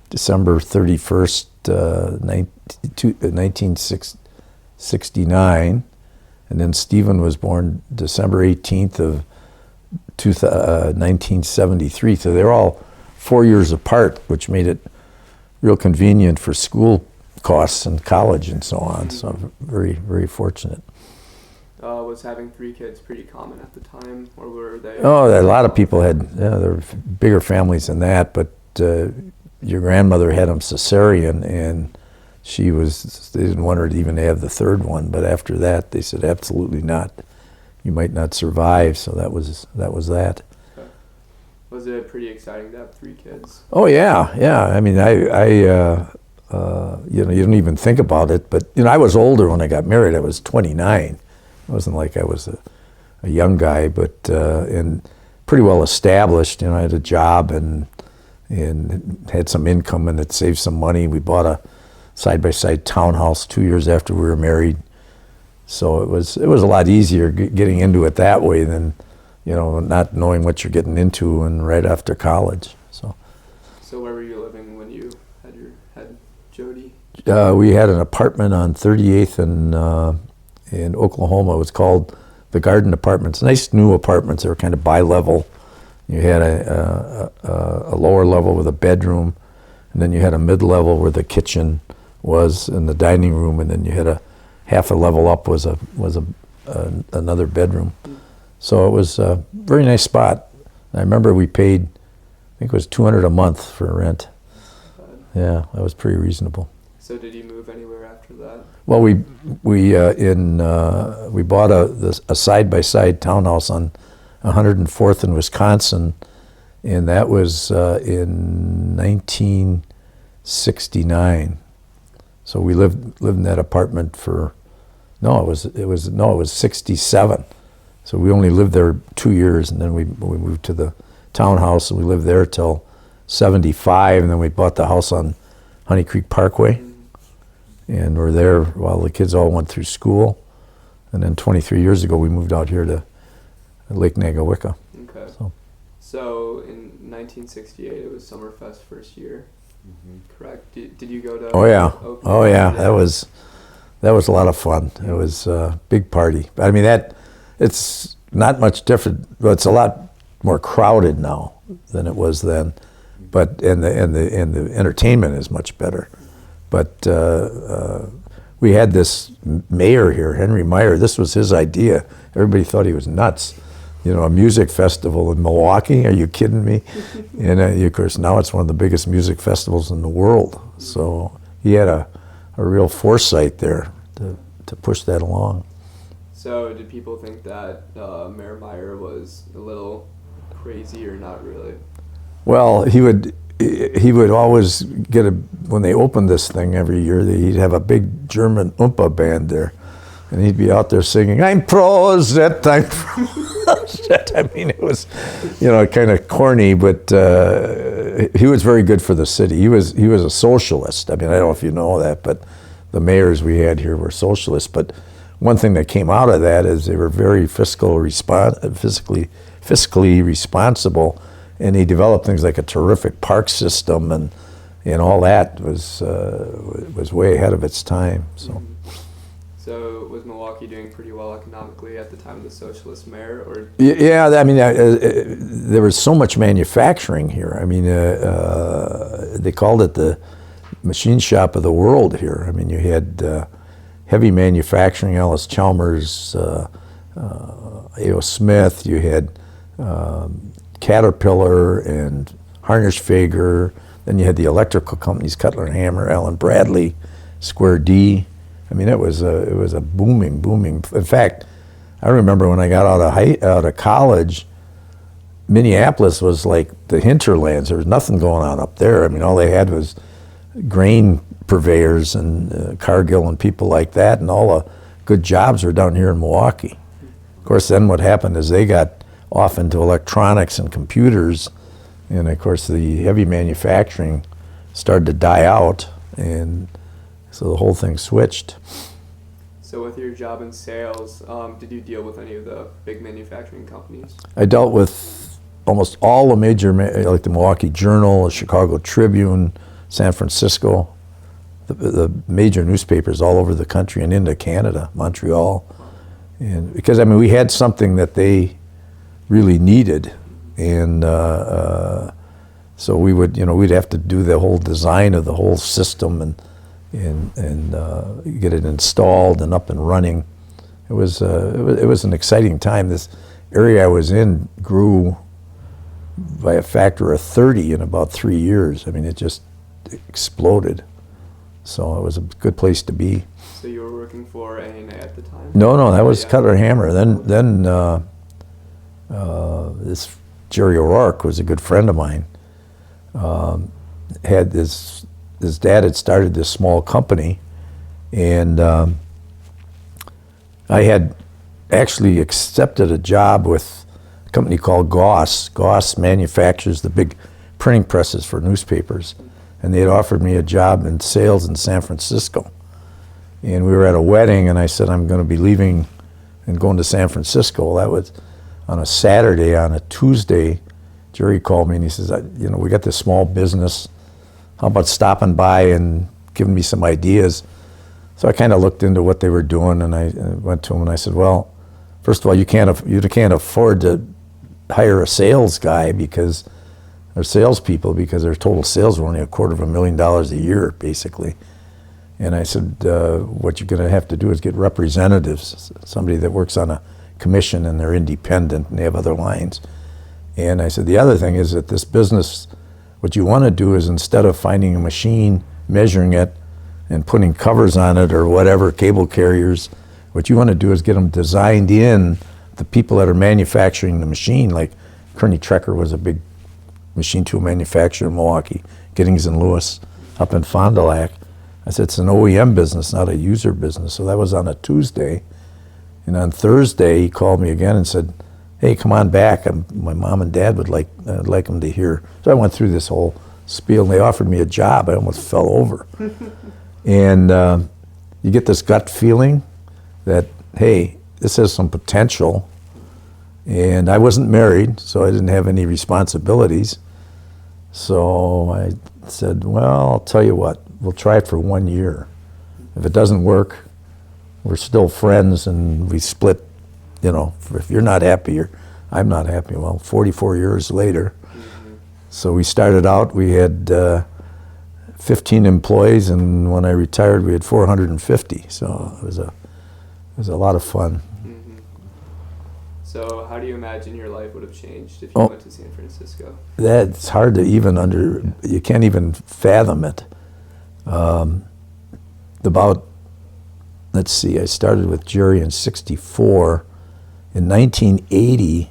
December 31st, 1969, and then Stephen was born December 18th of 1973. So they're all 4 years apart, which made it real convenient for school costs and college and so on. So I'm very, very fortunate. Was having 3 kids pretty common at the time, or were they? Oh, a lot of people had. There were bigger families than that, but your grandmother had them cesarean, and they didn't want her to even have the 3rd one. But after that, they said absolutely not. You might not survive. So that was that. Okay. Was it pretty exciting to have 3 kids? Oh yeah. I mean, you don't even think about it. But I was older when I got married. I was 29. It wasn't like I was a young guy, but and pretty well established. I had a job and had some income, and it saved some money. We bought a side-by-side townhouse 2 years after we were married. So it was a lot easier getting into it that way than, not knowing what you're getting into and right after college. So where were you living when you had Jody? We had an apartment on 38th in Oklahoma. It was called the Garden Apartments. Nice new apartments. They were kind of bi-level. You had a lower level with a bedroom, and then you had a mid-level where the kitchen was and the dining room, and then you had a half a level up was another bedroom. So it was a very nice spot. I remember we paid, I think it was $200 a month for rent. Yeah, that was pretty reasonable. So did you move anywhere after that? Well, we bought a side-by-side townhouse on 104th in Wisconsin, and that was in 1969. So we lived in that apartment for it was 67. So we only lived there 2 years, and then we moved to the townhouse, and we lived there till 75, and then we bought the house on Honey Creek Parkway, and we're there while the kids all went through school. And then 23 years ago, we moved out here to Lake Nagawicca. Okay. So in 1968, it was Summerfest first year, correct? Did you go to? Oh yeah, That was a lot of fun. It was a big party. I mean, it's not much different, but it's a lot more crowded now than it was then. But and the entertainment is much better. But we had this mayor here, Henry Meyer. This was his idea. Everybody thought he was nuts. A music festival in Milwaukee? Are you kidding me? And of course, now it's one of the biggest music festivals in the world. So he had a real foresight there to push that along. So did people think that Mayor Meyer was a little crazy or not really? Well, he would always when they opened this thing every year, he'd have a big German Oompa band there. And he'd be out there singing, "I'm Prozac, I'm Prozac." I mean, it was, kind of corny, but he was very good for the city. He was a socialist. I mean, I don't know if you know that, but the mayors we had here were socialists. But one thing that came out of that is they were very fiscally responsible, and he developed things like a terrific park system, and all that was way ahead of its time. So. So was Milwaukee doing pretty well economically at the time of the socialist mayor, or? Yeah, I mean, there was so much manufacturing here. I mean, they called it the machine shop of the world here. I mean, you had heavy manufacturing, Alice Chalmers, A.O. Smith. You had Caterpillar and Harnisch-Fager. Then you had the electrical companies, Cutler and Hammer, Allen Bradley, Square D. I mean, it was a booming. In fact, I remember when I got out of college, Minneapolis was like the hinterlands. There was nothing going on up there. I mean, all they had was grain purveyors and Cargill and people like that, and all the good jobs were down here in Milwaukee. Of course, then what happened is they got off into electronics and computers, and of course the heavy manufacturing started to die out, and so the whole thing switched. So with your job in sales, did you deal with any of the big manufacturing companies? I dealt with almost all the major, like the Milwaukee Journal, the Chicago Tribune, San Francisco, the major newspapers all over the country and into Canada, Montreal. And because, I mean, we had something that they really needed, and so we would, we'd have to do the whole design of the whole system and get it installed and up and running. It was an exciting time. This area I was in grew by a factor of 30 in about 3 years. I mean, it just exploded. So it was a good place to be. So you were working for A&A at the time? No, that was Cutler Hammer. Then this Jerry O'Rourke was a good friend of mine. His dad had started this small company, and I had actually accepted a job with a company called Goss. Goss manufactures the big printing presses for newspapers, and they had offered me a job in sales in San Francisco. And we were at a wedding, and I said, I'm going to be leaving and going to San Francisco. Well, that was on a Saturday. On a Tuesday, Jerry called me, and he says, you know, we got this small business. How about stopping by and giving me some ideas? So I kind of looked into what they were doing, and I went to him, and I said, well, first of all, you can't afford to hire a sales guy or salespeople because their total sales were only $250,000 a year, basically. And I said, what you're going to have to do is get representatives, somebody that works on a commission and they're independent and they have other lines. And I said, the other thing is that this business, what you want to do is instead of finding a machine, measuring it, and putting covers on it or whatever, cable carriers, what you want to do is get them designed in, the people that are manufacturing the machine, like Kearney Trecker was a big machine tool manufacturer in Milwaukee, Giddings and Lewis up in Fond du Lac. I said, it's an OEM business, not a user business. So that was on a Tuesday. And on Thursday, he called me again and said, hey, come on back. My mom and dad would like them to hear. So I went through this whole spiel, and they offered me a job. I almost fell over. And you get this gut feeling that, hey, this has some potential. And I wasn't married, so I didn't have any responsibilities. So I said, well, I'll tell you what, we'll try it for 1 year. If it doesn't work, we're still friends and we split, you know, if you're not happy, I'm not happy. Well, 44 years later. Mm-hmm. So we started out, we had 15 employees, and when I retired, we had 450. So it was a lot of fun. Mm-hmm. So how do you imagine your life would have changed if you went to San Francisco? That's hard to even you can't even fathom it. Let's see, I started with Jerry in '64. In 1980,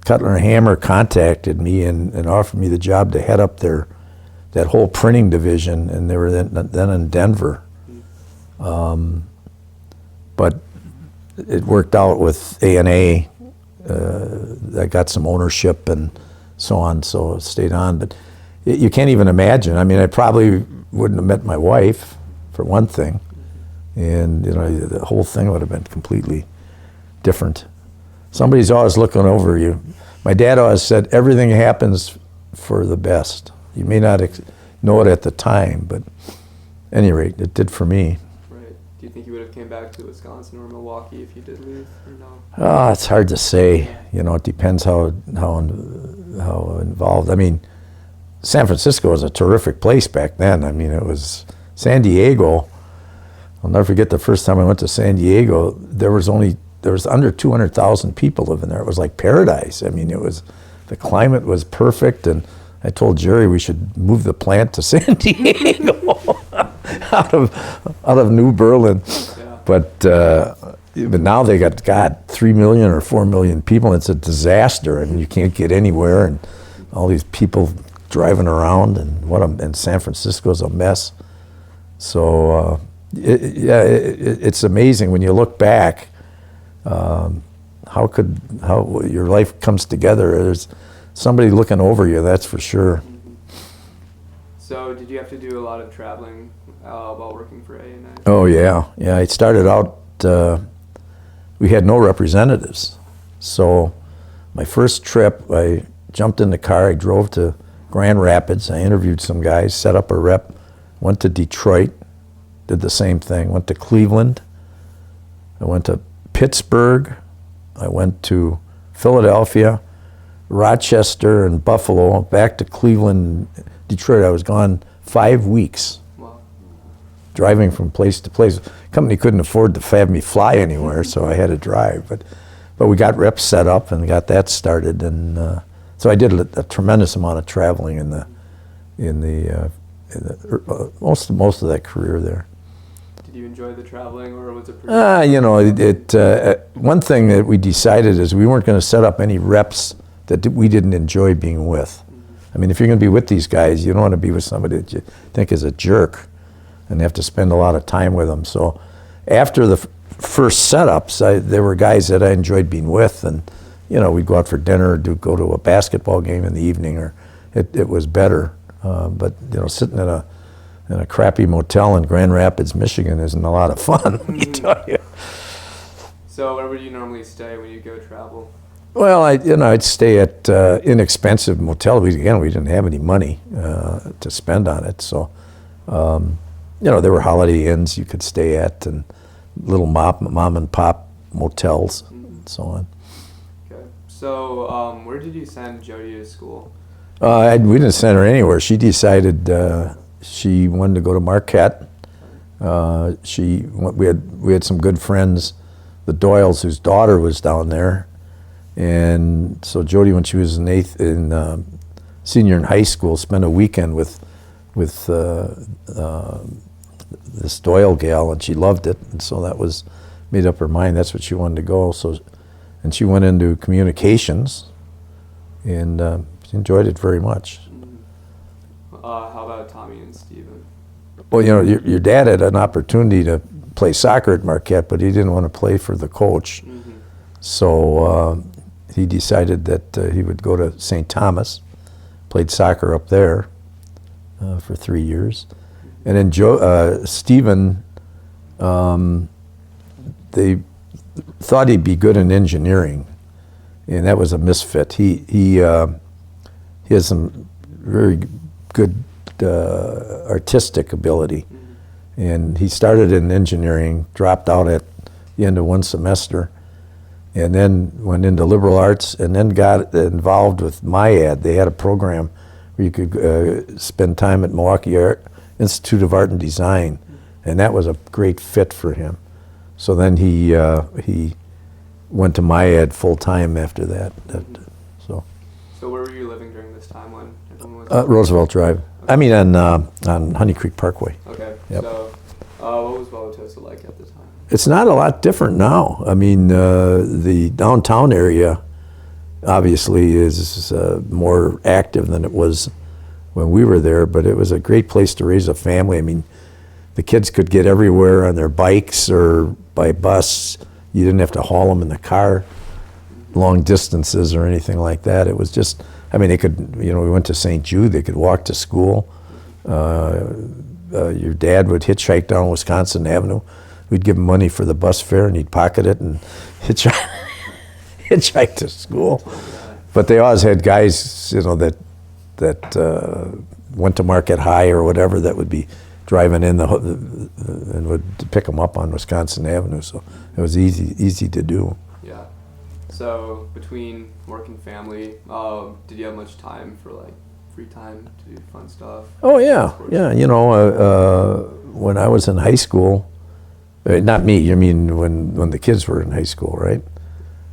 Cutler and Hammer contacted me and offered me the job to head up that whole printing division, and they were then in Denver. But it worked out with A&A. I got some ownership and so on, so it stayed on. But you can't even imagine. I mean, I probably wouldn't have met my wife, for one thing. And, you know, the whole thing would have been completely different. Somebody's always looking over you. My dad always said, everything happens for the best. You may not know it at the time, but at any rate, it did for me. Right. Do you think you would have came back to Wisconsin or Milwaukee if you did leave, or no? Oh, it's hard to say. You know, it depends how involved. I mean, San Francisco was a terrific place back then. I mean, it was San Diego. I'll never forget the first time I went to San Diego. There was under 200,000 people living there. It was like paradise. I mean, the climate was perfect, and I told Jerry we should move the plant to San Diego out of New Berlin. Yeah. But now they got 3 million or 4 million people. It's a disaster, and you can't get anywhere, and all these people driving around, and San Francisco's a mess. So it's amazing when you look back how your life comes together. There's somebody looking over you, that's for sure. Mm-hmm. So did you have to do a lot of traveling while working for A&A? Oh yeah. I started out, we had no representatives. So my first trip, I jumped in the car, I drove to Grand Rapids, I interviewed some guys, set up a rep, went to Detroit, did the same thing, went to Cleveland, I went to Pittsburgh, I went to Philadelphia, Rochester, and Buffalo, back to Cleveland, Detroit. I was gone 5 weeks. Wow. Driving from place to place. Company couldn't afford to have me fly anywhere, so I had to drive. But we got reps set up and got that started, and so I did a tremendous amount of traveling in most of that career there. Did you enjoy the traveling, or was it? You know, one thing that we decided is we weren't going to set up any reps that we didn't enjoy being with. Mm-hmm. I mean, if you're going to be with these guys, you don't want to be with somebody that you think is a jerk and have to spend a lot of time with them. So after the first setups, there were guys that I enjoyed being with, and you know, we'd go out for dinner, or go to a basketball game in the evening, or it was better. But sitting in a crappy motel in Grand Rapids, Michigan, isn't a lot of fun. Let me tell you. So where would you normally stay when you go travel? Well, I'd stay at inexpensive motel. We didn't have any money to spend on it, so there were Holiday Inns you could stay at, and little mom and pop motels, and so on. Okay. So where did you send Jody to school? We didn't send her anywhere. She decided she wanted to go to Marquette. We had some good friends, the Doyles, whose daughter was down there. And so Jody, when she was senior in high school, spent a weekend with this Doyle gal, and she loved it. And so that was made up her mind. That's what she wanted to go. And she went into communications, and she enjoyed it very much. How about Tommy and Steven? Well, your dad had an opportunity to play soccer at Marquette, but he didn't want to play for the coach. Mm-hmm. So he decided that he would go to St. Thomas, played soccer up there for 3 years. And then Stephen, they thought he'd be good in engineering, and that was a misfit. He has some very good artistic ability, and he started in engineering, dropped out at the end of one semester, and then went into liberal arts, and then got involved with MIAD. They had a program where you could spend time at Milwaukee Institute of Art and Design, and that was a great fit for him. So then he went to MIAD full time after that. So where were you living during this time when everyone was Roosevelt Drive. Okay. I mean on Honey Creek Parkway. Okay. Yep. So what was Wauwatosa like at the time? It's not a lot different now. I mean, the downtown area obviously is more active than it was when we were there, but it was a great place to raise a family. I mean, the kids could get everywhere on their bikes or by bus. You didn't have to haul them in the car long distances or anything like that. It was just, I mean, they could, we went to St. Jude, they could walk to school. Your dad would hitchhike down Wisconsin Avenue. We'd give him money for the bus fare, and he'd pocket it and hitchhike to school. But they always had guys, that went to Marquette High or whatever, that would be driving in and would pick them up on Wisconsin Avenue. So it was easy to do. Yeah. So between work and family, did you have much time for free time to do fun stuff? Oh yeah, yeah. When I was in high school, not me. You mean when the kids were in high school, right?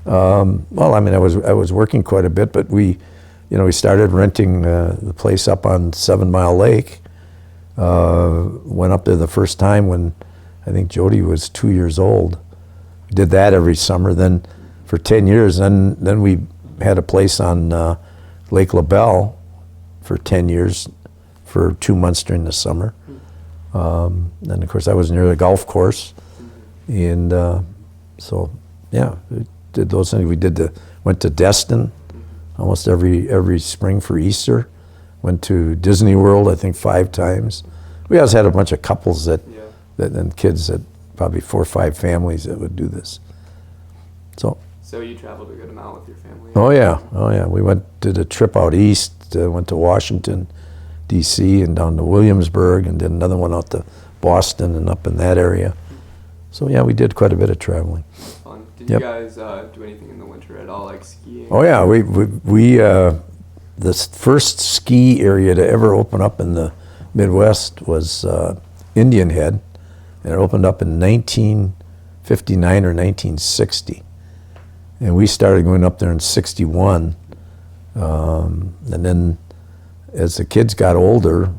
Well, I mean, I was working quite a bit, but we started renting the place up on 7 Mile Lake. Went up there the first time when I think Jody was 2 years old. We did that every summer. Then for 10 years, then we had a place on Lake LaBelle for 10 years for 2 months during the summer. And of course I was near the golf course, and so yeah, we did those things. We went to Destin almost every spring for Easter. Went to Disney World, I think 5 times. We always had a bunch of couples and kids that probably 4 or 5 families that would do this. So you traveled a good amount with your family? Oh yeah. We did a trip out east. Went to Washington, D.C. and down to Williamsburg, and did another one out to Boston and up in that area. So yeah, we did quite a bit of traveling. Fun. Did you guys do anything in the winter at all, like skiing? Oh yeah, we the first ski area to ever open up in the Midwest was Indian Head, and it opened up in 1959 or 1960. And we started going up there in 61. And then as the kids got older,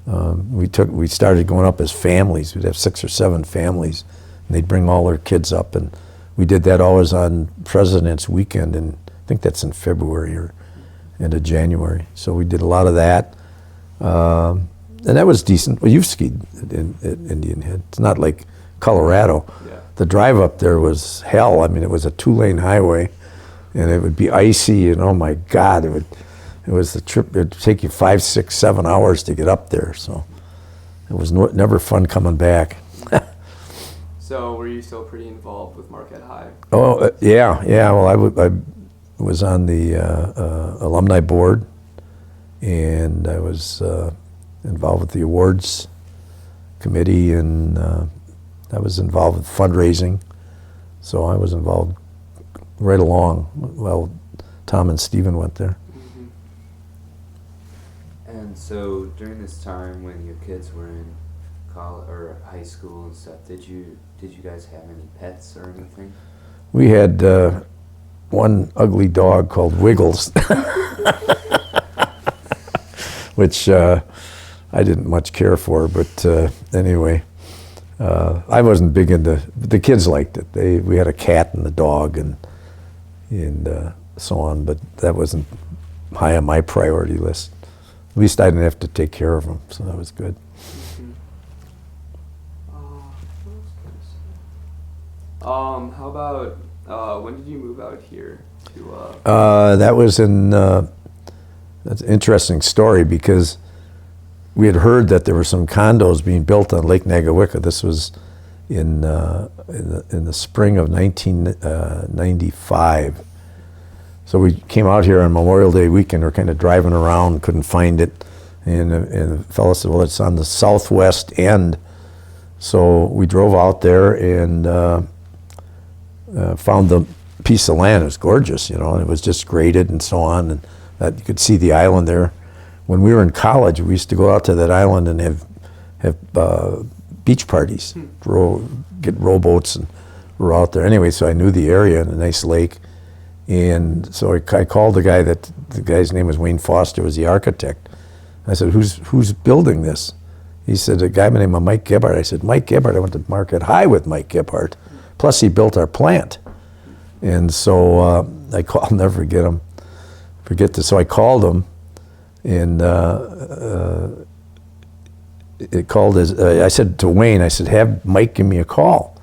we started going up as families. We'd have 6 or 7 families, and they'd bring all their kids up. And we did that always on President's Weekend, and I think that's in February or into January. So we did a lot of that. And that was decent. Well, you've skied in Indian Head. It's not like Colorado. Yeah. The drive up there was hell. I mean, it was a 2-lane highway, and it would be icy, and oh my God, it it was the trip. It'd take you 5, 6, 7 hours to get up there. So it was never fun coming back. So were you still pretty involved with Marquette High? Oh yeah. Well, I was on the alumni board, and I was involved with the awards committee, and I was involved with fundraising. So I was involved right along. Well, Tom and Stephen went there. Mm-hmm. And so during this time when your kids were in college or high school and stuff, did you guys have any pets or anything? We had one ugly dog called Wiggles, which I didn't much care for, but anyway, I wasn't big into. The kids liked it. We had a cat and a dog and so on, but that wasn't high on my priority list. At least I didn't have to take care of them, so that was good. How about when did you move out here to? That was that's an interesting story because we had heard that there were some condos being built on Lake Nagawicca. This was in the spring of 1995. So we came out here on Memorial Day weekend. We're kind of driving around, couldn't find it, and the fellow said, "Well, it's on the southwest end." So we drove out there and found the piece of land. It was gorgeous, and it was just graded and so on, and that you could see the island there. When we were in college, we used to go out to that island and have beach parties, get rowboats, and we were out there. Anyway, so I knew the area and a nice lake. And so I called the guy's name was Wayne Foster, was the architect. I said, who's building this? He said, a guy by the name of Mike Gebhardt. I said, Mike Gebhardt? I went to Marquette High with Mike Gebhardt. Plus he built our plant. And so I called, I'll never forget this. So I called him, and I said to Wayne, I said, have Mike give me a call.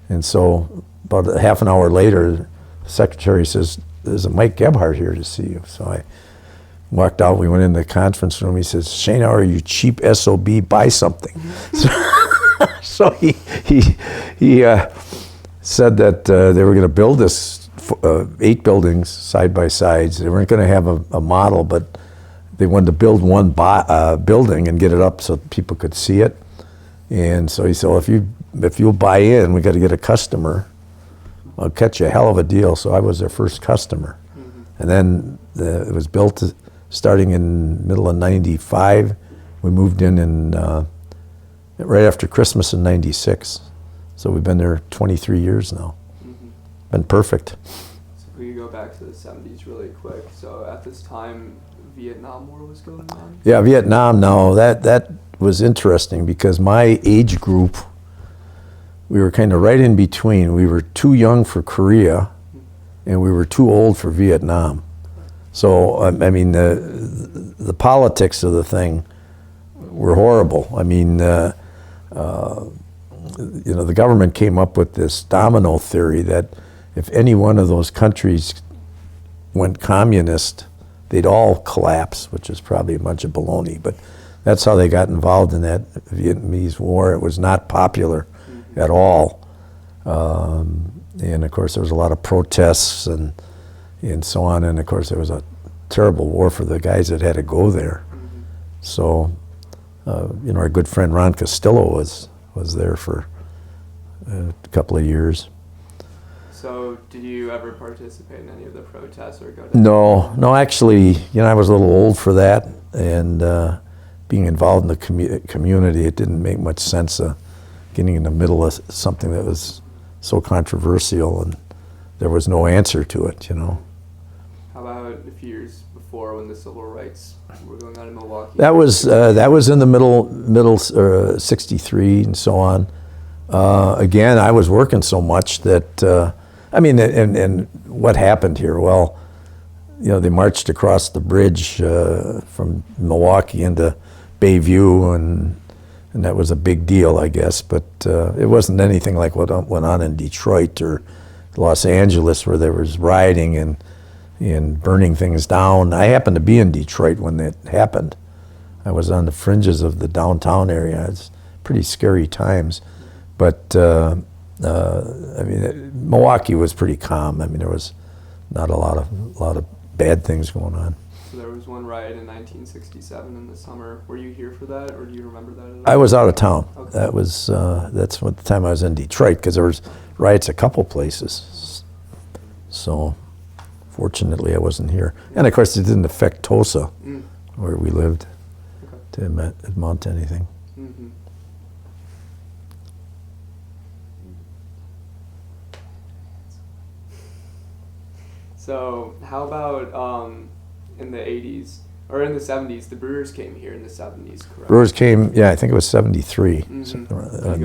And so about a half an hour later, the secretary says, there's a Mike Gebhardt here to see you. So I walked out, we went in the conference room. He says, Schoenauer, you cheap SOB, buy something. So he said that they were going to build this 8 buildings side by sides. They weren't going to have a model, but they wanted to build one building and get it up so people could see it. And so he said, well, if you'll buy in, we got to get a customer. I'll catch you a hell of a deal. So I was their first customer. Mm-hmm. And then it was built starting in middle of 95. We moved in right after Christmas in 96. So we've been there 23 years now. Mm-hmm. Been perfect. So if we could go back to the 70s really quick. So at this time, Vietnam War was going on? Yeah, Vietnam, no. That was interesting because my age group, we were kind of right in between. We were too young for Korea, and we were too old for Vietnam. So, I mean, the politics of the thing were horrible. I mean, the government came up with this domino theory that if any one of those countries went communist, they'd all collapse, which is probably a bunch of baloney. But that's how they got involved in that Vietnamese war. It was not popular at all. And of course there was a lot of protests and so on, and of course there was a terrible war for the guys that had to go there. Mm-hmm. So our good friend Ron Castillo was there for a couple of years. So did you ever participate in any of the protests or go to? No, actually, I was a little old for that, and being involved in the community, it didn't make much sense getting in the middle of something that was so controversial, and there was no answer to it, How about a few years before when the civil rights were going on in Milwaukee? That was in the middle 63 and so on. Again, I was working so much that, and what happened here? Well, they marched across the bridge from Milwaukee into Bayview, and that was a big deal, I guess. But it wasn't anything like what went on in Detroit or Los Angeles, where there was rioting and and burning things down. I happened to be in Detroit when that happened. I was on the fringes of the downtown area. It's pretty scary times, but I mean, Milwaukee was pretty calm. I mean, there was not a lot of bad things going on. So there was one riot in 1967 in the summer. Were you here for that, or do you remember that at all? I was out of town. Okay. That's what the time I was in Detroit, because there was riots a couple places. So fortunately, I wasn't here. And of course, it didn't affect Tulsa, where we lived, to amount to anything. Mm-hmm. So how about in the 80s, or in the 70s, the Brewers came here in the 70s, correct? Brewers came, yeah, I think it was 73. Mm-hmm. Did you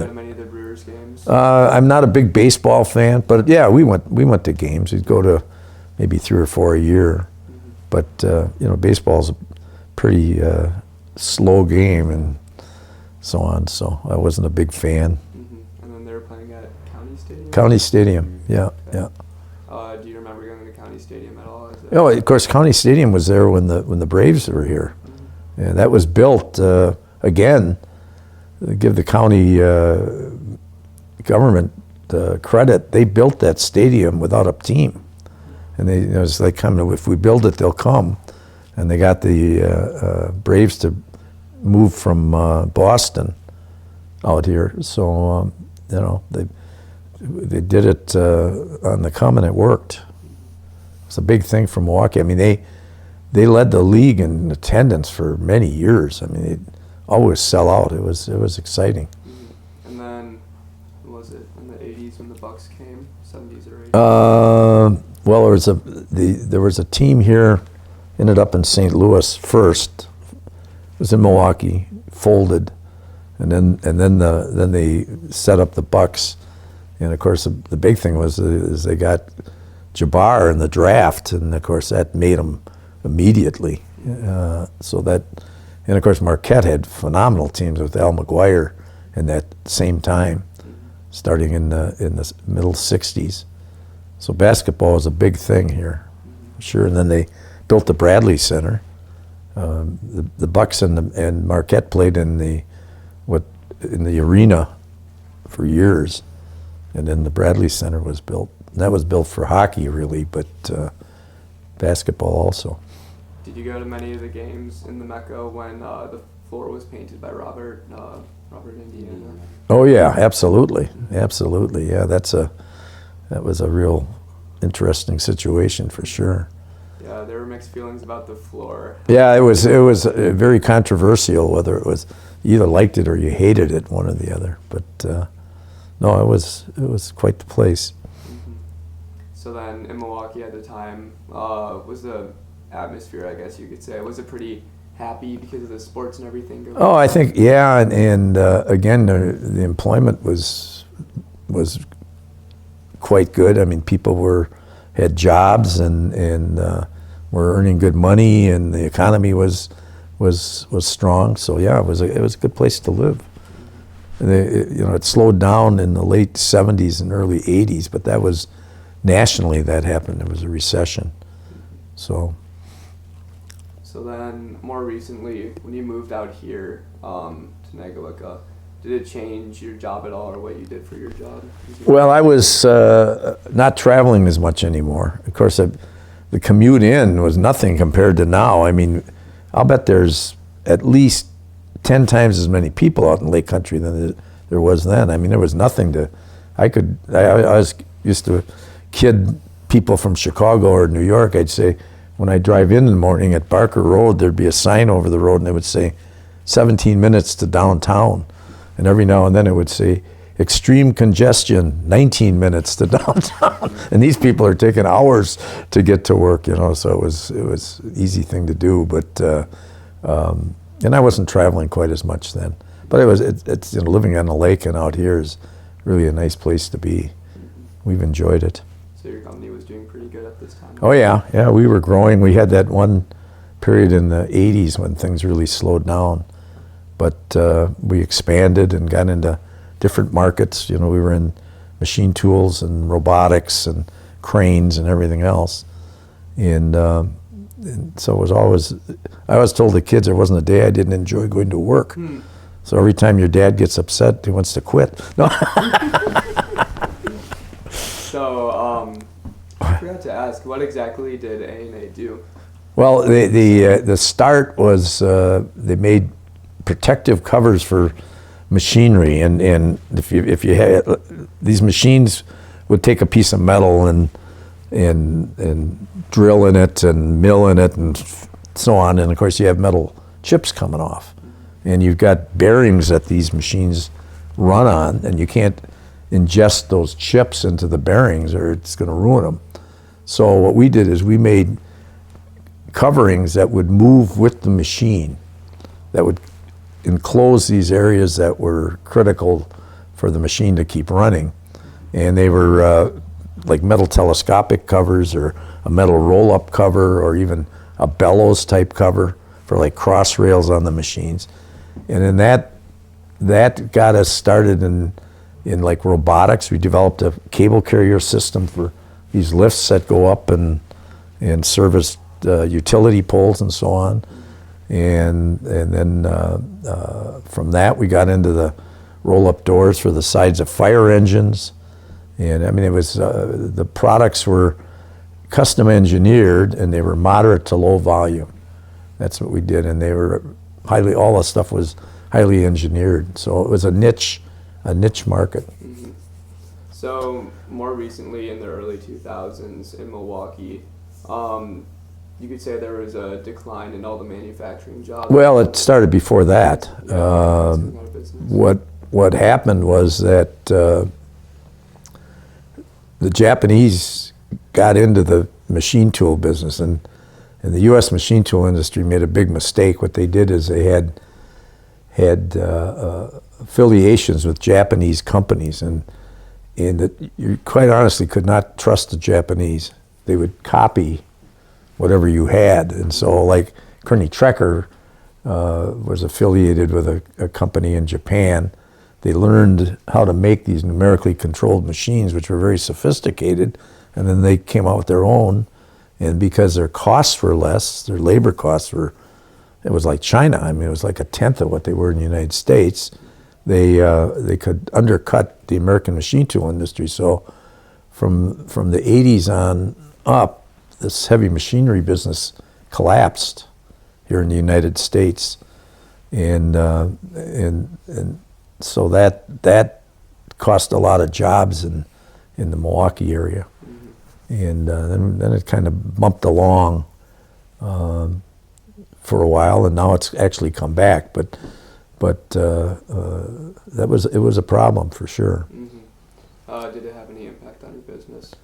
go to many of the Brewers games? I'm not a big baseball fan, but yeah, we went to games. We'd go to maybe 3 or 4 a year. Mm-hmm. But you know, baseball's a pretty slow game and so on. So I wasn't a big fan. Mm-hmm. And then they were playing at County Stadium. County Stadium, yeah, Okay. yeah. Do you remember going to County Stadium at all? Oh, of course, County Stadium was there when the Braves were here, and that was built again. Give the county government credit. They built that stadium without a team, and they, you know, it's like, if we build it, they'll come, and they got the Braves to move from Boston out here. So you know, they did it on the come, and it worked. It's a big thing for Milwaukee. I mean, they led the league in attendance for many years. I mean, they'd always sell out. It was exciting. Mm-hmm. And then, what was it, in the 80s when the Bucks came? 70s or 80s? Well, there was a team here, ended up in St. Louis first. It was in Milwaukee, folded, and then they set up the Bucks. And of course, the big thing was is they got Jabbar in the draft, and of course that made them immediately. So that, and of course Marquette had phenomenal teams with Al McGuire in that same time, starting in the middle '60s. So basketball was a big thing here, sure. And then they built the Bradley Center. The Bucks and Marquette played in the arena for years, and then the Bradley Center was built. And that was built for hockey, really, but basketball also. Did you go to many of the games in the Mecca when the floor was painted by Robert Indiana? Oh yeah, absolutely. Yeah, that was a real interesting situation for sure. Yeah, there were mixed feelings about the floor. Yeah, it was very controversial whether it was you either liked it or you hated it, one or the other. But no, it was quite the place. So then in Milwaukee at the time, was the atmosphere, I guess you could say, was it pretty happy because of the sports and everything going on? Oh, I think, yeah, and again, the employment was quite good. I mean, people had jobs and were earning good money, and the economy was strong. So yeah, it was a good place to live. And it slowed down in the late '70s and early '80s, but that was nationally that happened. There was a recession. So then, more recently, when you moved out here to Nagalika, did it change your job at all, or what you did for your job? Well, I was not traveling as much anymore. Of course, the commute in was nothing compared to now. I mean, I'll bet there's at least 10 times as many people out in Lake Country than there was then. I mean, there was nothing to. I was used to kid people from Chicago or New York. I'd say, when I drive in the morning at Barker Road, there'd be a sign over the road, and it would say 17 minutes to downtown. And every now and then it would say extreme congestion, 19 minutes to downtown. And these people are taking hours to get to work, so it was an easy thing to do. But and I wasn't traveling quite as much then. But it's living on the lake and out here is really a nice place to be. We've enjoyed it. So your company was doing pretty good at this time? Oh yeah, we were growing. We had that one period in the 80s when things really slowed down. But we expanded and got into different markets. We were in machine tools and robotics and cranes and everything else. And so it was always, I always told the kids there wasn't a day I didn't enjoy going to work. So every time your dad gets upset, he wants to quit. No. So, I forgot to ask, what exactly did A&A do? Well, the start was they made protective covers for machinery, and if you had these machines would take a piece of metal and drill in it and mill in it and so on, and of course you have metal chips coming off, and you've got bearings that these machines run on, and you can't ingest those chips into the bearings or it's going to ruin them. So what we did is we made coverings that would move with the machine, that would enclose these areas that were critical for the machine to keep running. And they were like metal telescopic covers or a metal roll-up cover or even a bellows type cover for like cross rails on the machines. And then that got us started in like robotics. We developed a cable carrier system for these lifts that go up and service utility poles and so on. And then from that we got into the roll-up doors for the sides of fire engines. And I mean, it was the products were custom engineered and they were moderate to low volume. That's what we did, and they were all the stuff was highly engineered. So it was a niche market. Mm-hmm. So more recently, in the early 2000s in Milwaukee, you could say there was a decline in all the manufacturing jobs. Well, it started before that. What happened was that the Japanese got into the machine tool business, and the U.S. machine tool industry made a big mistake. What they did is they had affiliations with Japanese companies, and that you quite honestly could not trust the Japanese. They would copy whatever you had, and so like Kearney Trecker was affiliated with a company in Japan. They learned how to make these numerically controlled machines, which were very sophisticated, and then they came out with their own. And because their costs were less, their labor costs were, it was like China. I mean, it was like a tenth of what they were in the United States. They could undercut the American machine tool industry. So from the 80s on up, this heavy machinery business collapsed here in the United States, and so that cost a lot of jobs in the Milwaukee area. And then it kind of bumped along for a while, and now it's actually come back. But it was a problem for sure. Mm-hmm. Did it have any impact on your business?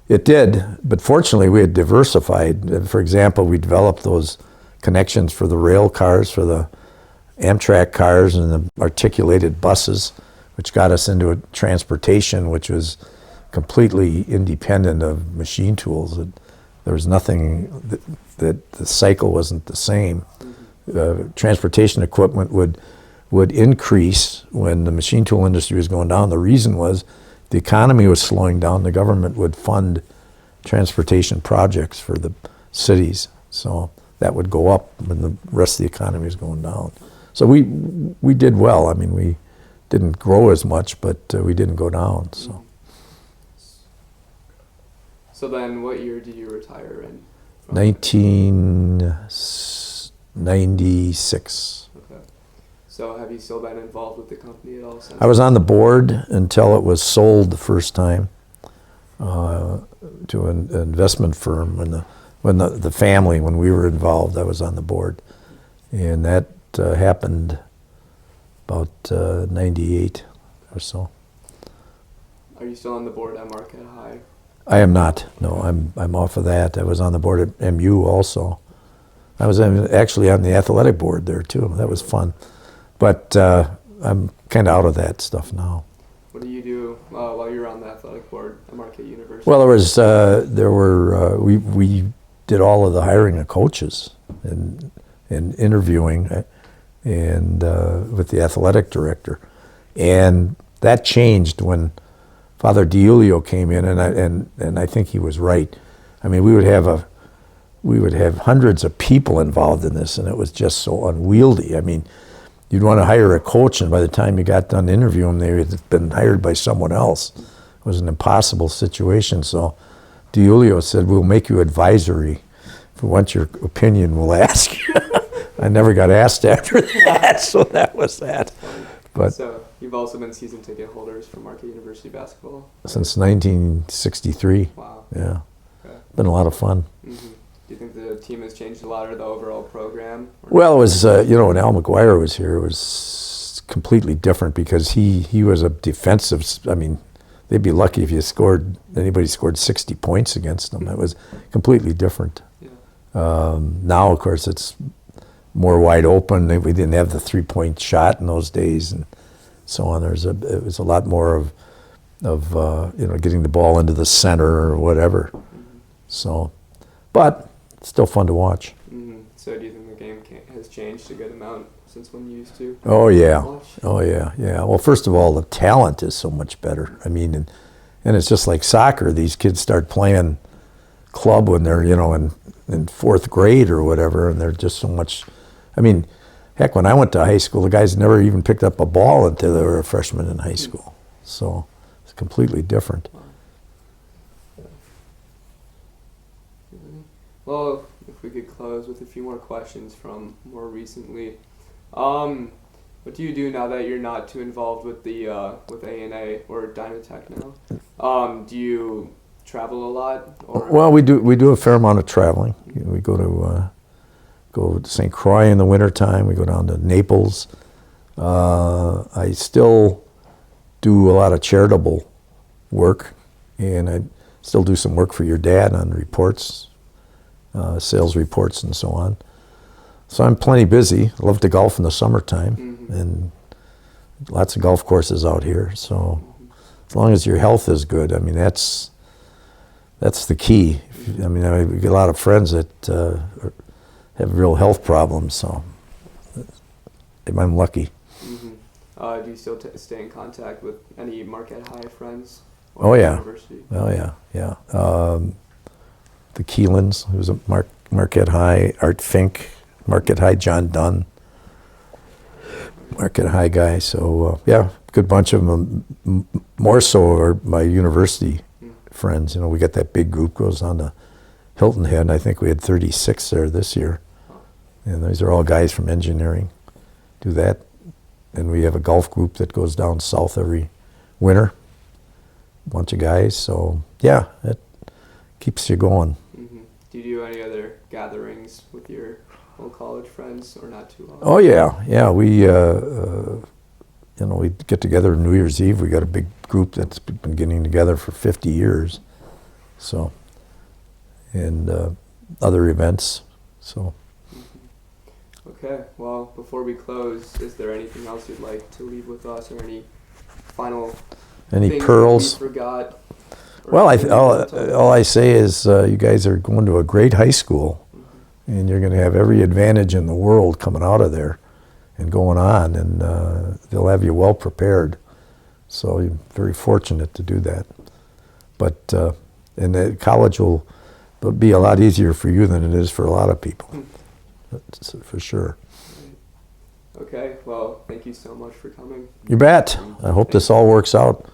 It did, but fortunately we had diversified. For example, we developed those connections for the rail cars, for the Amtrak cars and the articulated buses, which got us into a transportation which was completely independent of machine tools. There was nothing that the cycle wasn't the same. Transportation equipment would increase when the machine tool industry was going down. The reason was the economy was slowing down. The government would fund transportation projects for the cities, so that would go up when the rest of the economy was going down. So we did well. I mean, we didn't grow as much, but we didn't go down. So then what year did you retire in? 1996. Okay. So have you still been involved with the company at all since? I was on the board until it was sold the first time to an investment firm. When the family, when we were involved, I was on the board. And that happened about 98 or so. Are you still on the board at Marquette High? I am not. No, I'm off of that. I was on the board at MU also. I was actually on the athletic board there too. That was fun. But I'm kind of out of that stuff now. What do you do while you're on the athletic board at Marquette University? Well, we did all of the hiring of coaches and interviewing and with the athletic director, and that changed when Father DiIulio came in, and I think he was right. I mean, we would have we would have hundreds of people involved in this, and it was just so unwieldy. I mean, you'd want to hire a coach, and by the time you got done interviewing them, they had been hired by someone else. It was an impossible situation. So DiIulio said, we'll make you advisory. If we want your opinion, we'll ask you. I never got asked after that, so that was that. But so you've also been season ticket holders for Marquette University basketball? Since 1963. Wow. Yeah. Okay. Been a lot of fun. Mm-hmm. Do you think the team has changed a lot, or the overall program? Well, it was, when Al McGuire was here, it was completely different because he was a defensive, I mean, they'd be lucky if anybody scored 60 points against them. It was completely different. Yeah. Now, of course, it's more wide open. We didn't have the 3-point shot in those days and so on. It was a lot more of getting the ball into the center or whatever. Mm-hmm. So, but it's still fun to watch. Mm-hmm. So do you think the game has changed a good amount since when you used to? Oh yeah. Watch? Oh yeah. Yeah. Well, first of all, the talent is so much better. I mean, and it's just like soccer. These kids start playing club when they're in fourth grade or whatever, and they're just so much. I mean, heck, when I went to high school, the guys never even picked up a ball until they were a freshman in high school. So it's completely different. Well, if we could close with a few more questions from more recently. What do you do now that you're not too involved with the with A&A or Dynatech now? Do you travel a lot? Or? Well, we do a fair amount of traveling. We go to St. Croix in the wintertime. We go down to Naples. I still do a lot of charitable work, and I still do some work for your dad on reports, sales reports and so on. So I'm plenty busy. I love to golf in the summertime, mm-hmm. and lots of golf courses out here. So as long as your health is good, I mean, that's the key. I mean, we get a lot of friends that have real health problems, so I'm lucky. Mm-hmm. Do you still stay in contact with any Marquette High friends? Oh yeah. University? Oh yeah. The Keelans, who's a Marquette High, Art Fink, Marquette High, John Dunn, Marquette High guy. So yeah, good bunch of them. More so are my university friends. We got that big group goes on to Hilton Head. I think we had 36 there this year. And these are all guys from engineering. Do that. And we have a golf group that goes down south every winter. A bunch of guys. So yeah, it keeps you going. Mm-hmm. Do you do any other gatherings with your old college friends, or not too long? Oh yeah. We we get together on New Year's Eve. We got a big group that's been getting together for 50 years. So, and other events. So. Okay, well, before we close, is there anything else you'd like to leave with us, or any final pearls? We forgot? Well, all I say is you guys are going to a great high school, mm-hmm. and you're going to have every advantage in the world coming out of there and going on, and they'll have you well prepared. So you're very fortunate to do that. But and the college will be a lot easier for you than it is for a lot of people. That's for sure. Okay, well, thank you so much for coming. You bet. I hope this all works out.